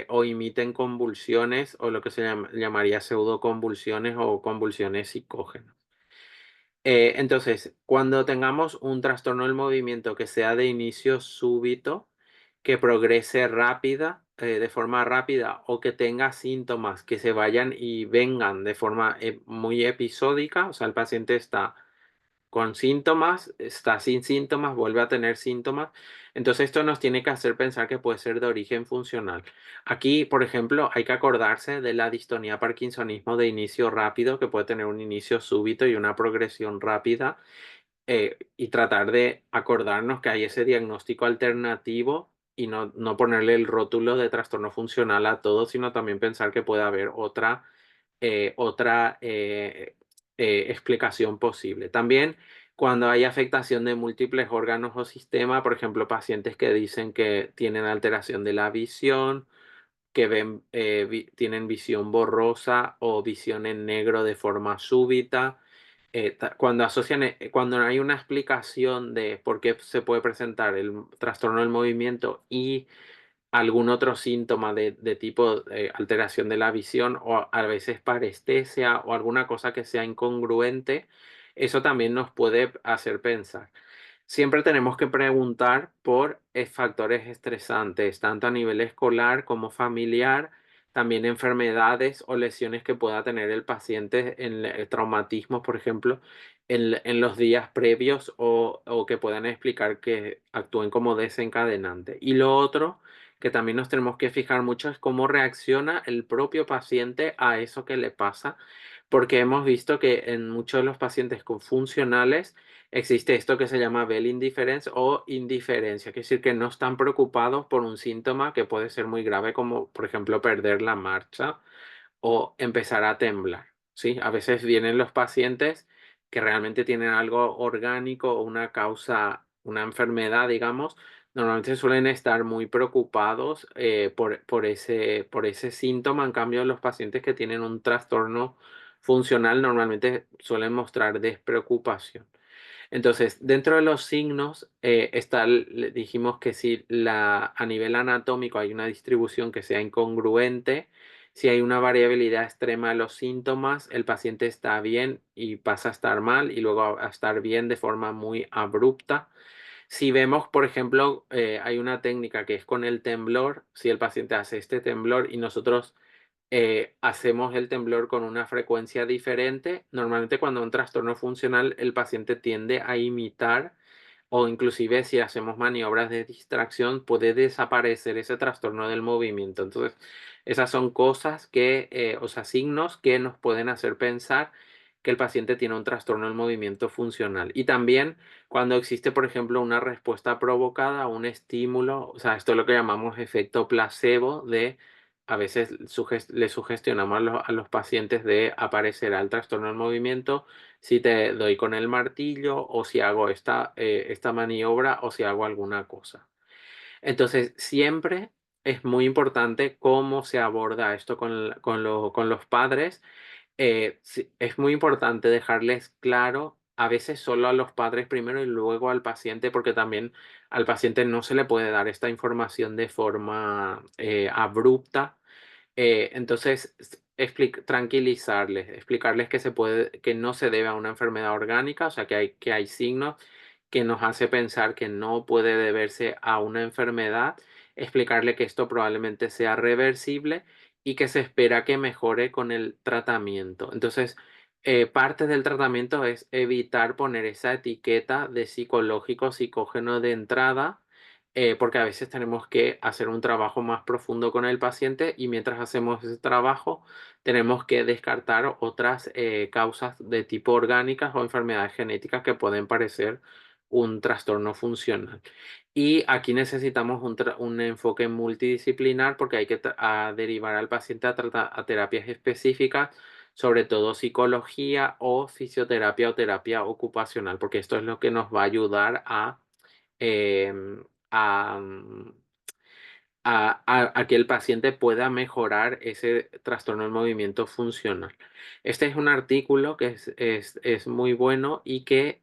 o imiten convulsiones o lo que se llamaría pseudoconvulsiones o convulsiones psicógenas. Entonces, cuando tengamos un trastorno del movimiento que sea de inicio súbito, que progrese de forma rápida o que tenga síntomas que se vayan y vengan de forma muy episódica, o sea, el paciente está con síntomas, está sin síntomas, vuelve a tener síntomas. Entonces esto nos tiene que hacer pensar que puede ser de origen funcional. Aquí, por ejemplo, hay que acordarse de la distonía parkinsonismo de inicio rápido, que puede tener un inicio súbito y una progresión rápida, y tratar de acordarnos que hay ese diagnóstico alternativo y no ponerle el rótulo de trastorno funcional a todo, sino también pensar que puede haber otra explicación posible. También cuando hay afectación de múltiples órganos o sistemas, por ejemplo, pacientes que dicen que tienen alteración de la visión, que tienen visión borrosa o visión en negro de forma súbita. Cuando cuando hay una explicación de por qué se puede presentar el trastorno del movimiento y algún otro síntoma de tipo alteración de la visión o a veces parestesia o alguna cosa que sea incongruente, eso también nos puede hacer pensar. Siempre tenemos que preguntar por factores estresantes, tanto a nivel escolar como familiar, también enfermedades o lesiones que pueda tener el paciente en traumatismos, por ejemplo, en los días previos o que puedan explicar que actúen como desencadenante. Y lo otro que también nos tenemos que fijar mucho es cómo reacciona el propio paciente a eso que le pasa, porque hemos visto que en muchos de los pacientes con funcionales existe esto que se llama Bell indifference o indiferencia, que es decir, que no están preocupados por un síntoma que puede ser muy grave, como por ejemplo perder la marcha o empezar a temblar, ¿sí? A veces vienen los pacientes que realmente tienen algo orgánico o una causa, una enfermedad, digamos, normalmente suelen estar muy preocupados por ese síntoma. En cambio, los pacientes que tienen un trastorno funcional normalmente suelen mostrar despreocupación. Entonces, dentro de los signos, dijimos que si a nivel anatómico hay una distribución que sea incongruente, si hay una variabilidad extrema de los síntomas, el paciente está bien y pasa a estar mal y luego a estar bien de forma muy abrupta. Si vemos, por ejemplo, hay una técnica que es con el temblor, si el paciente hace este temblor y nosotros hacemos el temblor con una frecuencia diferente. Normalmente cuando un trastorno funcional el paciente tiende a imitar o inclusive si hacemos maniobras de distracción, puede desaparecer ese trastorno del movimiento. Entonces, esas son cosas que, o sea, signos que nos pueden hacer pensar que el paciente tiene un trastorno del movimiento funcional. Y también cuando existe, por ejemplo, una respuesta provocada a un estímulo, o sea, esto es lo que llamamos efecto placebo de a veces le sugestionamos a los pacientes de aparecer al trastorno del movimiento si te doy con el martillo o si hago esta maniobra o si hago alguna cosa. Entonces, siempre es muy importante cómo se aborda esto con los padres. Sí, es muy importante dejarles claro, a veces solo a los padres primero y luego al paciente, porque también al paciente no se le puede dar esta información de forma abrupta. Entonces, tranquilizarles, explicarles que que no se debe a una enfermedad orgánica, o sea, que hay signos que nos hace pensar que no puede deberse a una enfermedad, explicarle que esto probablemente sea reversible y que se espera que mejore con el tratamiento. Entonces, parte del tratamiento es evitar poner esa etiqueta de psicológico, psicógeno de entrada, porque a veces tenemos que hacer un trabajo más profundo con el paciente y mientras hacemos ese trabajo tenemos que descartar otras causas de tipo orgánicas o enfermedades genéticas que pueden parecer un trastorno funcional. Y aquí necesitamos un enfoque multidisciplinar porque hay que derivar al paciente a terapias específicas, sobre todo psicología o fisioterapia o terapia ocupacional, porque esto es lo que nos va a ayudar em, a, a que el paciente pueda mejorar ese trastorno del movimiento funcional. Este es un artículo que es muy bueno y que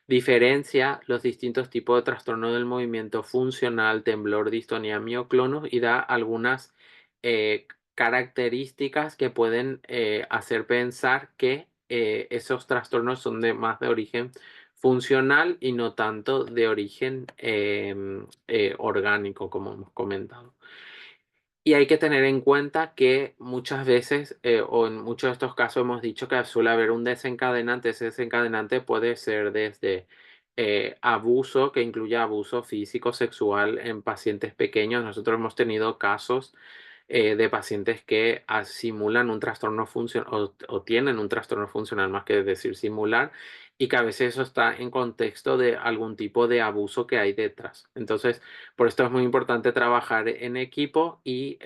diferencia los distintos tipos de trastorno del movimiento funcional, temblor, distonía, mioclonus y da algunas eh, características que pueden hacer pensar que esos trastornos son más de origen funcional y no tanto de origen orgánico, como hemos comentado. Y hay que tener en cuenta que muchas veces, o en muchos de estos casos, hemos dicho que suele haber un desencadenante. Ese desencadenante puede ser desde abuso, que incluye abuso físico, sexual en pacientes pequeños. Nosotros hemos tenido casos de pacientes que simulan un trastorno funcional o tienen un trastorno funcional más que decir simular y que a veces eso está en contexto de algún tipo de abuso que hay detrás. Entonces, por esto es muy importante trabajar en equipo y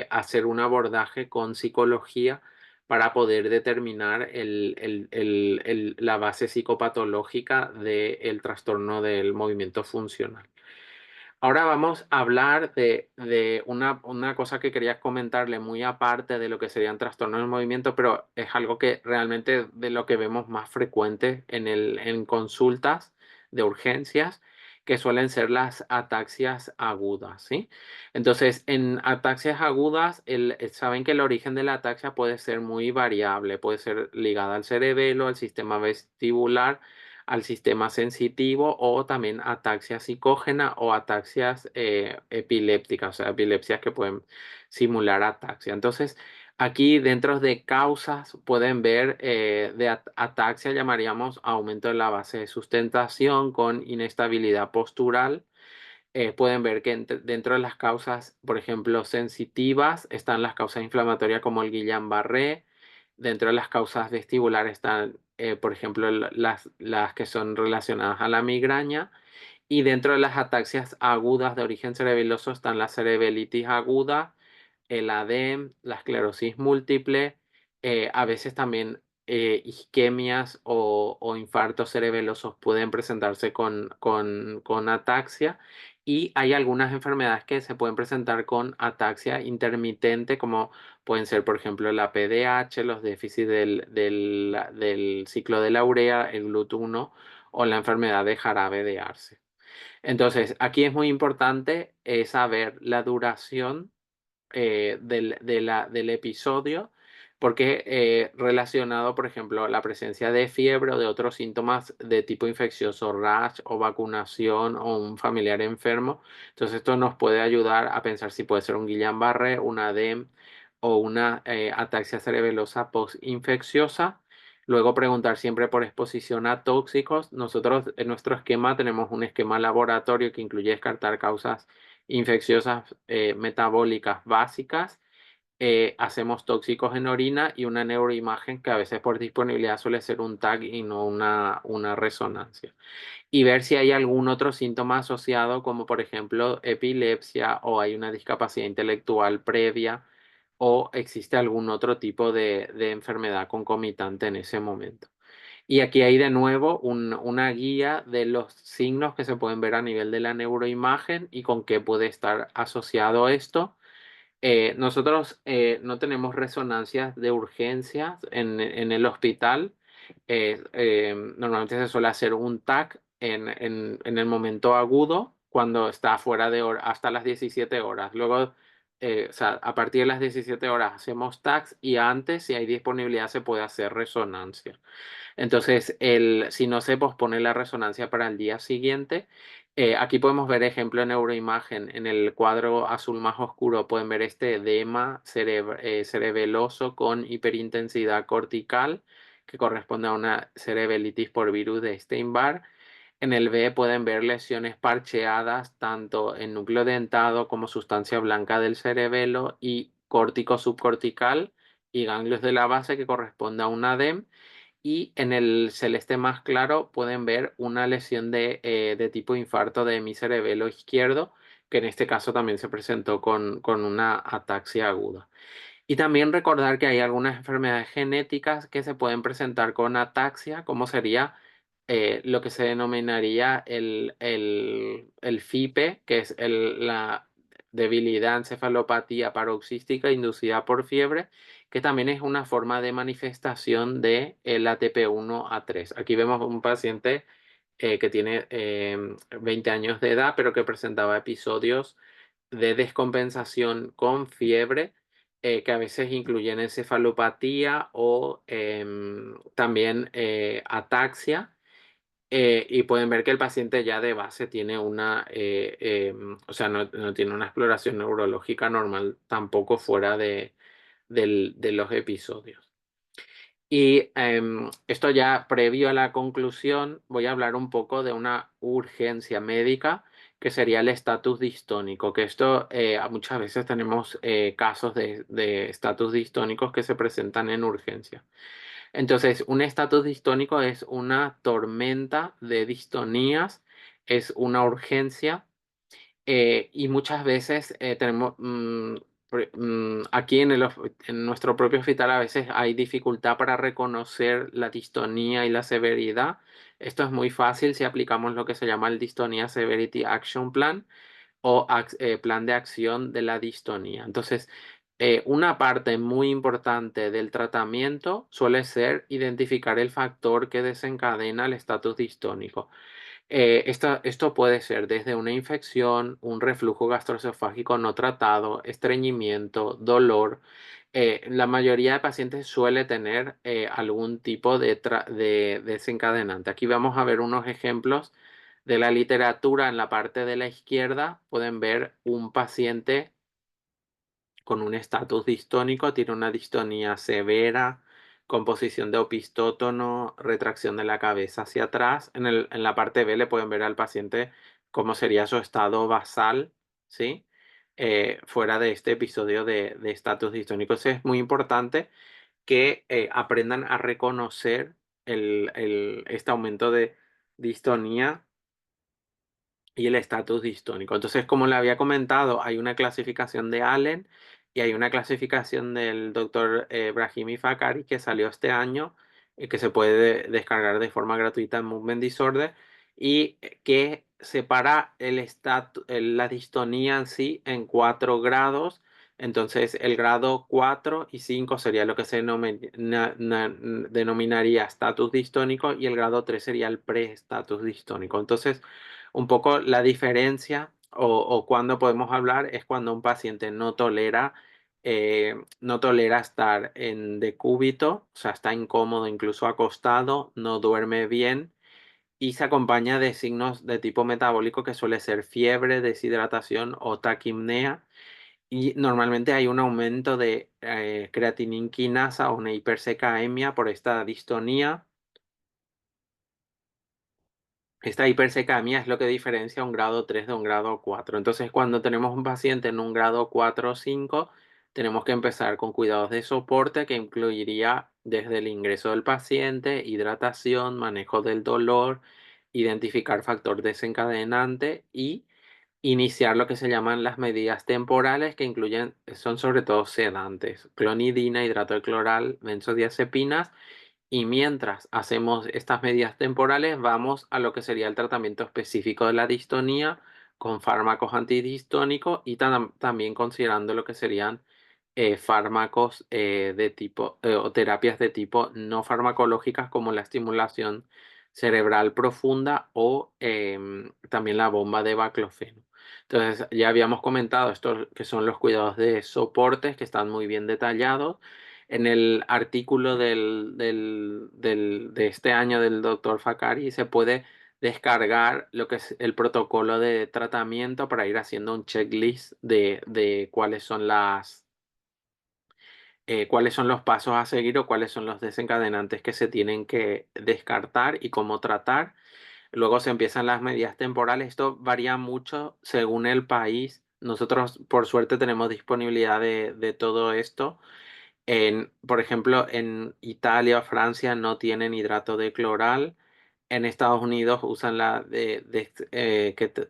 hacer un abordaje con psicología para poder determinar la base psicopatológica del trastorno del movimiento funcional. Ahora vamos a hablar de una cosa que quería comentarle muy aparte de lo que serían trastornos del movimiento, pero es algo que realmente de lo que vemos más frecuente en consultas de urgencias, que suelen ser las ataxias agudas, ¿sí? Entonces, en ataxias agudas, saben que el origen de la ataxia puede ser muy variable, puede ser ligada al cerebelo, al sistema vestibular, al sistema sensitivo o también ataxia psicógena o ataxias epilépticas, o sea, epilepsias que pueden simular ataxia. Entonces, aquí dentro de causas pueden ver de ataxia llamaríamos aumento de la base de sustentación con inestabilidad postural. Pueden ver que dentro de las causas, por ejemplo, sensitivas, están las causas inflamatorias como el Guillain-Barré. Dentro de las causas vestibulares están, por ejemplo, las que son relacionadas a la migraña. Y dentro de las ataxias agudas de origen cerebeloso están la cerebelitis aguda, el ADEM, la esclerosis múltiple, a veces también isquemias o infartos cerebelosos pueden presentarse con ataxia y hay algunas enfermedades que se pueden presentar con ataxia intermitente como pueden ser por ejemplo la PDH, los déficits del ciclo de la urea, el GLUT1 o la enfermedad de Jarabe de Arce. Entonces, aquí es muy importante saber la duración del episodio, porque relacionado, por ejemplo, la presencia de fiebre o de otros síntomas de tipo infeccioso, rash o vacunación o un familiar enfermo. Entonces, esto nos puede ayudar a pensar si puede ser un Guillain-Barré, una DEM o una ataxia cerebelosa postinfecciosa. Luego preguntar siempre por exposición a tóxicos. Nosotros en nuestro esquema tenemos un esquema laboratorio que incluye descartar causas infecciosas metabólicas básicas. Hacemos tóxicos en orina y una neuroimagen que a veces por disponibilidad suele ser un TAC y no una resonancia. Y ver si hay algún otro síntoma asociado, como por ejemplo epilepsia o hay una discapacidad intelectual previa o existe algún otro tipo de enfermedad concomitante en ese momento. Y aquí hay de nuevo una guía de los signos que se pueden ver a nivel de la neuroimagen y con qué puede estar asociado esto. Nosotros no tenemos resonancias de urgencias en el hospital. Normalmente se suele hacer un TAC en el momento agudo cuando está fuera de hora, hasta las 17 horas. Luego, o sea, a partir de las 17 horas hacemos TACs y antes, si hay disponibilidad, se puede hacer resonancia. Entonces, si no se pospone la resonancia para el día siguiente, aquí podemos ver ejemplo de neuroimagen. En el cuadro azul más oscuro pueden ver este edema cerebeloso con hiperintensidad cortical, que corresponde a una cerebelitis por virus de Steinbar. En el B pueden ver lesiones parcheadas tanto en núcleo dentado como sustancia blanca del cerebelo y córtico subcortical y ganglios de la base que corresponde a una DEM. Y en el celeste más claro pueden ver una lesión de tipo infarto de mi cerebelo izquierdo, que en este caso también se presentó con una ataxia aguda. Y también recordar que hay algunas enfermedades genéticas que se pueden presentar con ataxia, como sería lo que se denominaría el FIPE, que es la debilidad encefalopatía paroxística inducida por fiebre, que también es una forma de manifestación de el ATP1A3. Aquí vemos un paciente que tiene 20 años de edad, pero que presentaba episodios de descompensación con fiebre, que a veces incluyen encefalopatía o también ataxia. Y pueden ver que el paciente ya de base tiene o sea, no tiene una exploración neurológica normal tampoco fuera de los episodios. Y esto ya previo a la conclusión, voy a hablar un poco de una urgencia médica que sería el estatus distónico, que esto muchas veces tenemos casos de estatus distónicos que se presentan en urgencia. Entonces, un estatus distónico es una tormenta de distonías, es una urgencia y muchas veces tenemos, aquí en nuestro propio hospital a veces hay dificultad para reconocer la distonía y la severidad. Esto es muy fácil si aplicamos lo que se llama el Dystonia Severity Action Plan o plan de acción de la distonía. Entonces, una parte muy importante del tratamiento suele ser identificar el factor que desencadena el estatus distónico. Esto puede ser desde una infección, un reflujo gastroesofágico no tratado, estreñimiento, dolor. La mayoría de pacientes suele tener algún tipo de desencadenante. Aquí vamos a ver unos ejemplos de la literatura. En la parte de la izquierda pueden ver un paciente con un estatus distónico, tiene una distonía severa, composición de opistótono, retracción de la cabeza hacia atrás. En la parte B le pueden ver al paciente cómo sería su estado basal, ¿sí? Fuera de este episodio de estatus distónico. Entonces es muy importante que aprendan a reconocer este aumento de distonía y el estatus distónico. Entonces, como le había comentado, hay una clasificación de Allen y hay una clasificación del doctor Brahimi Fakari que salió este año, que se puede descargar de forma gratuita en Movement Disorder y que separa la distonía en sí en 4 grados. Entonces, el grado 4 y 5 sería lo que se denominaría estatus distónico y el grado 3 sería el pre-estatus distónico. Entonces, un poco la diferencia o cuando podemos hablar es cuando un paciente no tolera estar en decúbito, o sea, está incómodo incluso acostado, no duerme bien y se acompaña de signos de tipo metabólico que suele ser fiebre, deshidratación o taquimnea. Y normalmente hay un aumento de creatininquinasa o una hipersecaemia por esta distonía. Esta hipersecamia es lo que diferencia un grado 3 de un grado 4. Entonces, cuando tenemos un paciente en un grado 4 o 5, tenemos que empezar con cuidados de soporte que incluiría desde el ingreso del paciente, hidratación, manejo del dolor, identificar factor desencadenante y iniciar lo que se llaman las medidas temporales que incluyen, son sobre todo sedantes, clonidina, hidrato de cloral, benzodiazepinas y mientras hacemos estas medidas temporales, vamos a lo que sería el tratamiento específico de la distonía con fármacos antidistónicos y también considerando lo que serían fármacos de tipo o terapias de tipo no farmacológicas como la estimulación cerebral profunda o también la bomba de baclofeno. Entonces, ya habíamos comentado estos que son los cuidados de soportes que están muy bien detallados. En el artículo de este año del doctor Fakari se puede descargar lo que es el protocolo de tratamiento para ir haciendo un checklist de cuáles son los pasos a seguir o cuáles son los desencadenantes que se tienen que descartar y cómo tratar. Luego se empiezan las medidas temporales. Esto varía mucho según el país. Nosotros, por suerte, tenemos disponibilidad de todo esto. Por ejemplo, en Italia o Francia no tienen hidrato de cloral. En Estados Unidos usan la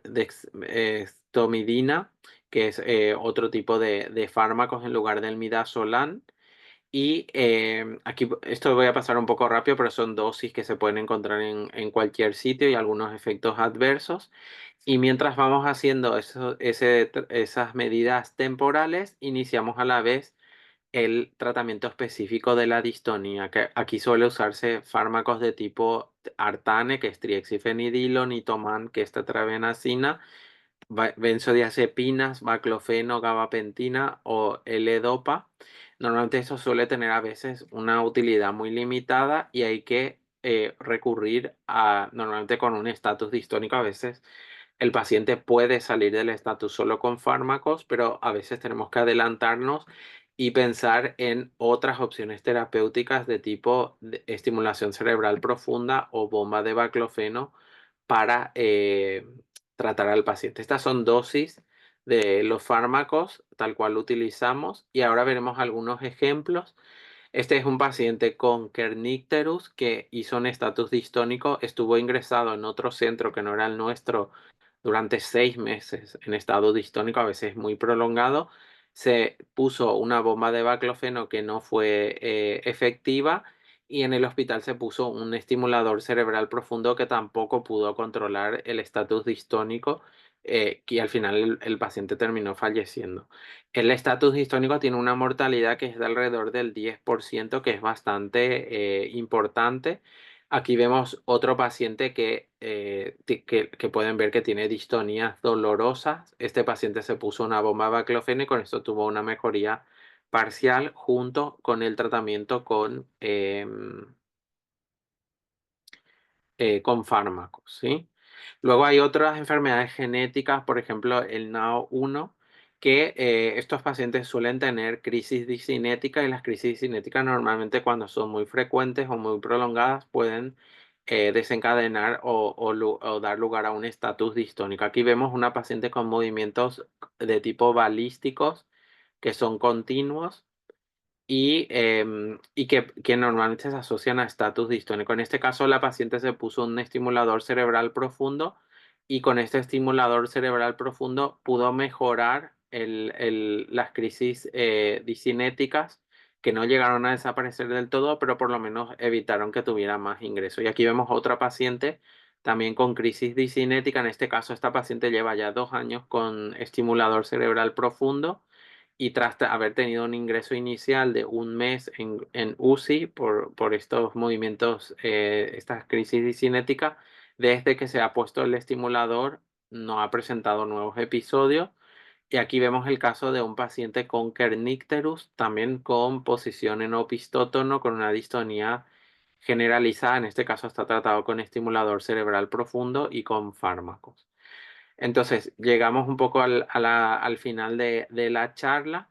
dextomidina, que es otro tipo de fármacos en lugar del midazolam. Y aquí esto voy a pasar un poco rápido, pero son dosis que se pueden encontrar en cualquier sitio y algunos efectos adversos. Y mientras vamos haciendo esas medidas temporales, iniciamos a la vez el tratamiento específico de la distonía, que aquí suele usarse fármacos de tipo Artane, que es triexifenidilo, Nitoman, que es tetrabenazina, benzodiazepinas, baclofeno, gabapentina o L-Dopa. Normalmente eso suele tener a veces una utilidad muy limitada y hay que recurrir a, normalmente con un estatus distónico, a veces el paciente puede salir del estatus solo con fármacos, pero a veces tenemos que adelantarnos y pensar en otras opciones terapéuticas de tipo de estimulación cerebral profunda o bomba de baclofeno para tratar al paciente. Estas son dosis de los fármacos tal cual utilizamos y ahora veremos algunos ejemplos. Este es un paciente con kernicterus que hizo un estatus distónico, estuvo ingresado en otro centro que no era el nuestro durante 6 meses en estado distónico, a veces muy prolongado. Se puso una bomba de baclofeno que no fue efectiva y en el hospital se puso un estimulador cerebral profundo que tampoco pudo controlar el estatus distónico y al final el paciente terminó falleciendo. El estatus distónico tiene una mortalidad que es de alrededor del 10%, que es bastante importante. Aquí vemos otro paciente que pueden ver que tiene distonías dolorosas. Este paciente se puso una bomba de baclofeno y con esto tuvo una mejoría parcial junto con el tratamiento con fármacos, ¿sí? Luego hay otras enfermedades genéticas, por ejemplo, el NAO1, que estos pacientes suelen tener crisis discinética y las crisis discinéticas normalmente cuando son muy frecuentes o muy prolongadas pueden desencadenar o dar lugar a un estatus distónico. Aquí vemos una paciente con movimientos de tipo balísticos que son continuos y que normalmente se asocian a estatus distónico. En este caso, la paciente se puso un estimulador cerebral profundo y con este estimulador cerebral profundo pudo mejorar las crisis discinéticas que no llegaron a desaparecer del todo, pero por lo menos evitaron que tuviera más ingresos. Y aquí vemos otra paciente también con crisis discinética. En este caso, esta paciente lleva ya 2 años con estimulador cerebral profundo y tras haber tenido un ingreso inicial de un mes en UCI por estos movimientos, estas crisis cinéticas, desde que se ha puesto el estimulador no ha presentado nuevos episodios. Y aquí vemos el caso de un paciente con kernicterus, también con posición en opistótono, con una distonía generalizada. En este caso está tratado con estimulador cerebral profundo y con fármacos. Entonces, llegamos un poco al final de la charla.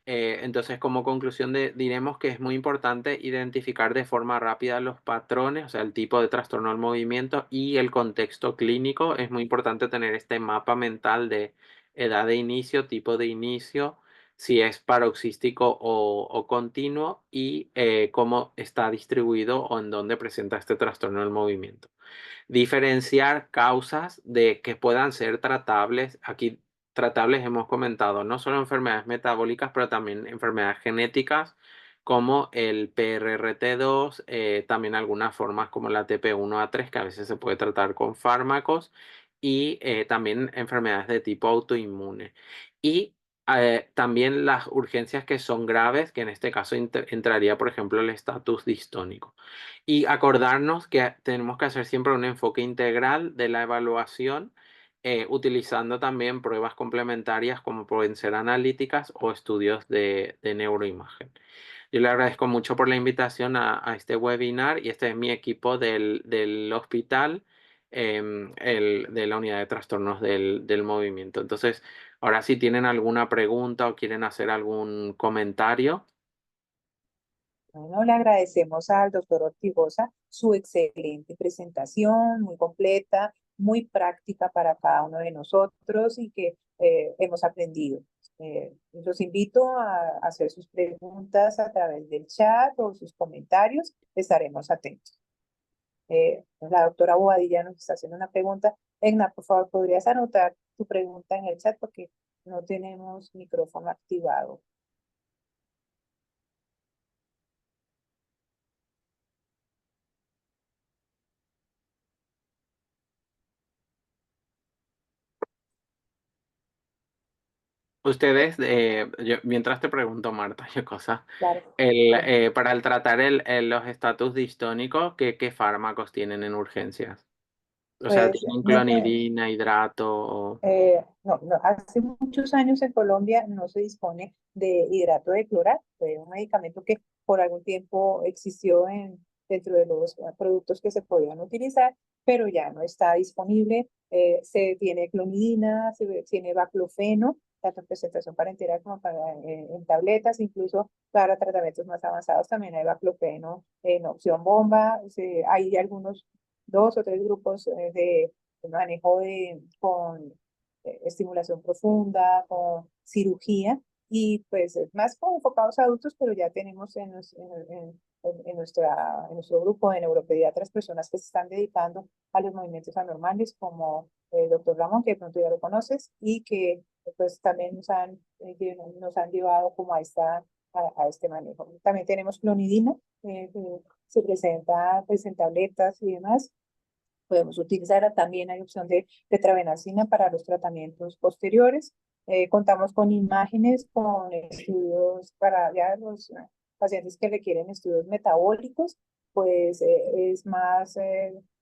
Entonces, como conclusión, diremos que es muy importante identificar de forma rápida los patrones, o sea, el tipo de trastorno del movimiento y el contexto clínico. Es muy importante tener este mapa mental de edad de inicio, tipo de inicio, si es paroxístico o continuo y cómo está distribuido o en dónde presenta este trastorno del movimiento. Diferenciar causas de que puedan ser tratables. Aquí tratables hemos comentado no solo enfermedades metabólicas, pero también enfermedades genéticas como el PRRT2, también algunas formas como la TP1A3 que a veces se puede tratar con fármacos y también enfermedades de tipo autoinmune. Y también las urgencias que son graves, que en este caso entraría, por ejemplo, el estatus distónico. Y acordarnos que tenemos que hacer siempre un enfoque integral de la evaluación, utilizando también pruebas complementarias como pueden ser analíticas o estudios de neuroimagen. Yo le agradezco mucho por la invitación a este webinar y este es mi equipo del hospital, de la unidad de trastornos del movimiento. Entonces, ahora si tienen alguna pregunta o quieren hacer algún comentario. Bueno, le agradecemos al doctor Ortigosa su excelente presentación, muy completa, muy práctica para cada uno de nosotros y que hemos aprendido. Los invito a hacer sus preguntas a través del chat o sus comentarios. Estaremos atentos. La doctora Bobadilla nos está haciendo una pregunta. Egna, por favor, ¿podrías anotar tu pregunta en el chat porque no tenemos micrófono activado? Ustedes, mientras te pregunto, Marta, qué cosa, Claro. para el tratar los estatus distónicos, ¿qué fármacos tienen en urgencias? O sea, Pues ¿tienen clonidina, hidrato? no, hace muchos años en Colombia no se dispone de hidrato de clorar, fue un medicamento que por algún tiempo existió dentro de los productos que se podían utilizar, pero ya no está disponible. Se tiene clonidina, tiene baclofeno, tanto en presentación parenteral como en tabletas, incluso para tratamientos más avanzados también hay baclofeno en opción bomba. Hay algunos, dos o tres grupos de manejo con estimulación profunda, con cirugía, y pues es más como enfocados a adultos, pero ya tenemos en nuestro grupo de neuropediatras personas que se están dedicando a los movimientos anormales, como el doctor Ramón, que de pronto ya lo conoces, y que pues también nos han llevado como a este manejo. También tenemos clonidina, que se presenta pues en tabletas y demás. Podemos utilizar, también hay opción de tetrabenazina para los tratamientos posteriores. Contamos con imágenes, con estudios para ya los pacientes que requieren estudios metabólicos, pues es más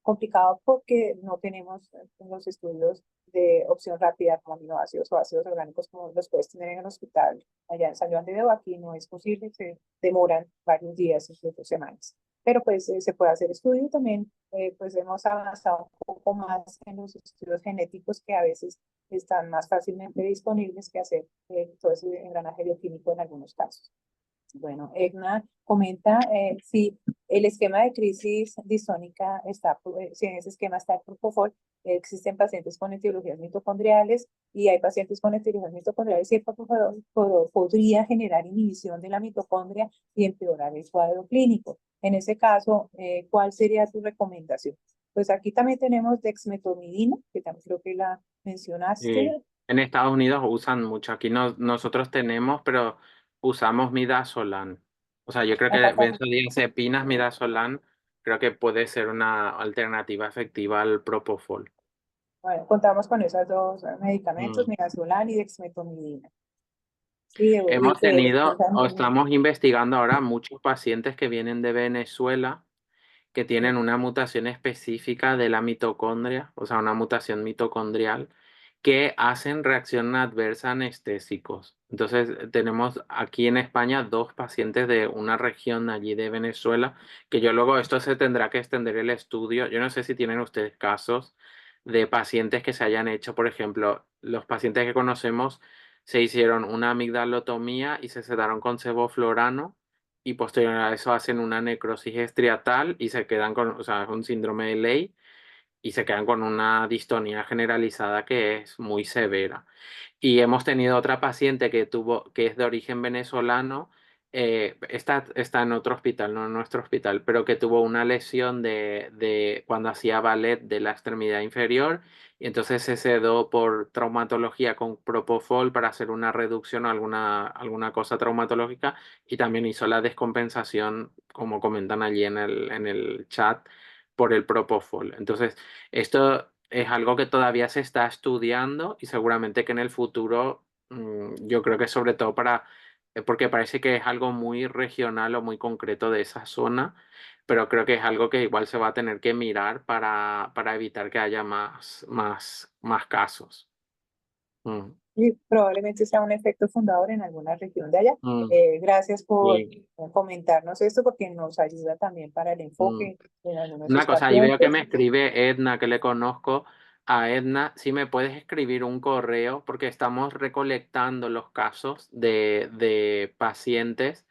complicado porque no tenemos los estudios de opción rápida como aminoácidos o ácidos orgánicos como los puedes tener en el hospital allá en San Juan de Dios. Aquí no es posible, se demoran varios días, incluso semanas. Pero pues se puede hacer estudio también. Pues hemos avanzado un poco más en los estudios genéticos que a veces están más fácilmente disponibles que hacer todo ese engranaje bioquímico en algunos casos. Bueno, Egna comenta si el esquema de crisis distónica está, si en ese esquema está el propofol, existen pacientes con etiologías mitocondriales y hay pacientes con etiologías mitocondriales y el propofol podría generar inhibición de la mitocondria y empeorar el cuadro clínico. En ese caso, ¿cuál sería tu recomendación? Pues aquí también tenemos dexmetormidina, que también creo que la Sí. mencionaste. En Estados Unidos usan mucho. Aquí nosotros tenemos, pero usamos midazolam. O sea, yo creo que Acá también. benzodiazepinas, midazolam, creo que puede ser una alternativa efectiva al propofol. Bueno, contamos con esos dos medicamentos, Mm. midazolam y dexmetormidina. Sí, y Hemos que tenido o estamos investigando ahora muchos pacientes que vienen de Venezuela que tienen una mutación específica de la mitocondria, o sea, una mutación mitocondrial, que hacen reacción adversa a anestésicos. Entonces, tenemos aquí en España dos pacientes de una región allí de Venezuela, que yo luego esto se tendrá que extender el estudio. Yo no sé si tienen ustedes casos de pacientes que se hayan hecho, por ejemplo, los pacientes que conocemos se hicieron una amigdalotomía y se sedaron con sevoflurano y posterior a eso hacen una necrosis estriatal y se quedan con, o sea, un síndrome de Leigh y se quedan con una distonía generalizada que es muy severa. Y hemos tenido otra paciente que es de origen venezolano, está en otro hospital, no en nuestro hospital, pero que tuvo una lesión de cuando hacía ballet de la extremidad inferior y entonces se sedó por traumatología con propofol para hacer una reducción o alguna cosa traumatológica y también hizo la descompensación, como comentan allí en el chat, por el propofol. Entonces, esto es algo que todavía se está estudiando y seguramente que en el futuro, yo creo que sobre todo porque parece que es algo muy regional o muy concreto de esa zona, pero creo que es algo que igual se va a tener que mirar para evitar que haya más casos. Mm, Y probablemente sea un efecto fundador en alguna región de allá. mm, Gracias por sí, comentarnos esto porque nos ayuda también para el mm. enfoque en algunos de Una sus cosa, ahí veo que me pacientes. escribe Edna, que le conozco. A Edna, si me puedes escribir un correo, porque estamos recolectando los casos de pacientes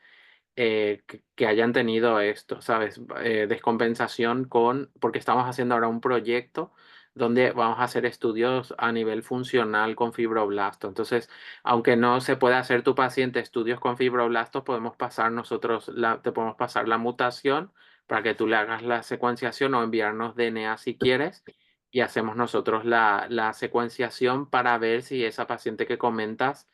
que hayan tenido esto, ¿sabes? Descompensación porque estamos haciendo ahora un proyecto donde vamos a hacer estudios a nivel funcional con fibroblasto. Entonces, aunque no se pueda hacer tu paciente estudios con fibroblastos, podemos pasar nosotros, te podemos pasar la mutación para que tú le hagas la secuenciación o enviarnos DNA si quieres. Y hacemos nosotros la secuenciación para ver si esa paciente que comentas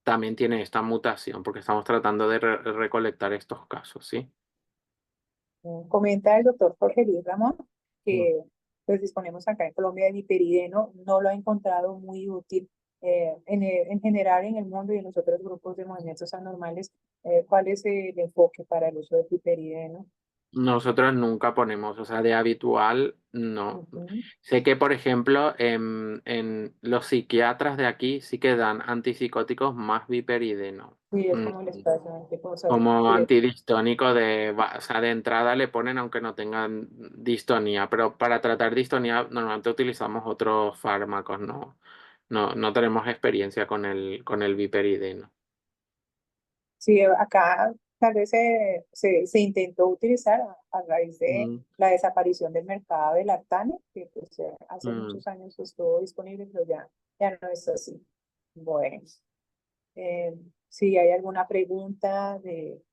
también tiene esta mutación, porque estamos tratando de recolectar estos casos, ¿sí? Comenta el doctor Jorge Luis Ramón Mm. que pues disponemos acá en Colombia de hiperideno, no lo ha encontrado muy útil en general en el mundo y en los otros grupos de movimientos anormales. ¿Cuál es el enfoque para el uso del hiperideno? Nosotros nunca ponemos, o sea, de habitual, no. Ujú. Sé que, por ejemplo, en los psiquiatras de aquí sí que dan antipsicóticos más viperideno. Sí, es Mm, como el espacio, qué cosas. Como antidistónico o sea, de entrada le ponen aunque no tengan distonía, pero para tratar distonía normalmente utilizamos otros fármacos, no tenemos experiencia con el viperideno. Sí, acá tal vez se intentó utilizar a raíz de Mm, la desaparición del mercado del Lactane, que pues, hace mm. muchos años estuvo disponible, pero ya no es así. Bueno, si hay alguna pregunta de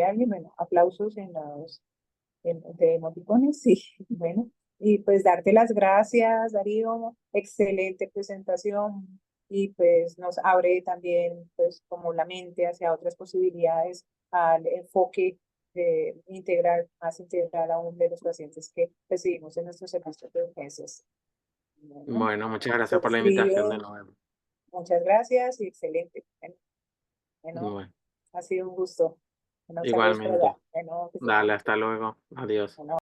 alguien, bueno, aplausos de emoticones, sí, bueno, y pues darte las gracias, Darío, excelente presentación y pues nos abre también pues como la mente hacia otras posibilidades al enfoque más integral aún de los pacientes que recibimos en nuestros servicios de urgencias. Bueno, Bueno, muchas gracias se por la invitación de escribe, nuevo. muchas gracias y excelente. Bueno, Bueno, ha sido un gusto. Bueno, saludos por allá. igualmente. Bueno, que estés Dale, bien. hasta luego. Adiós. Bueno,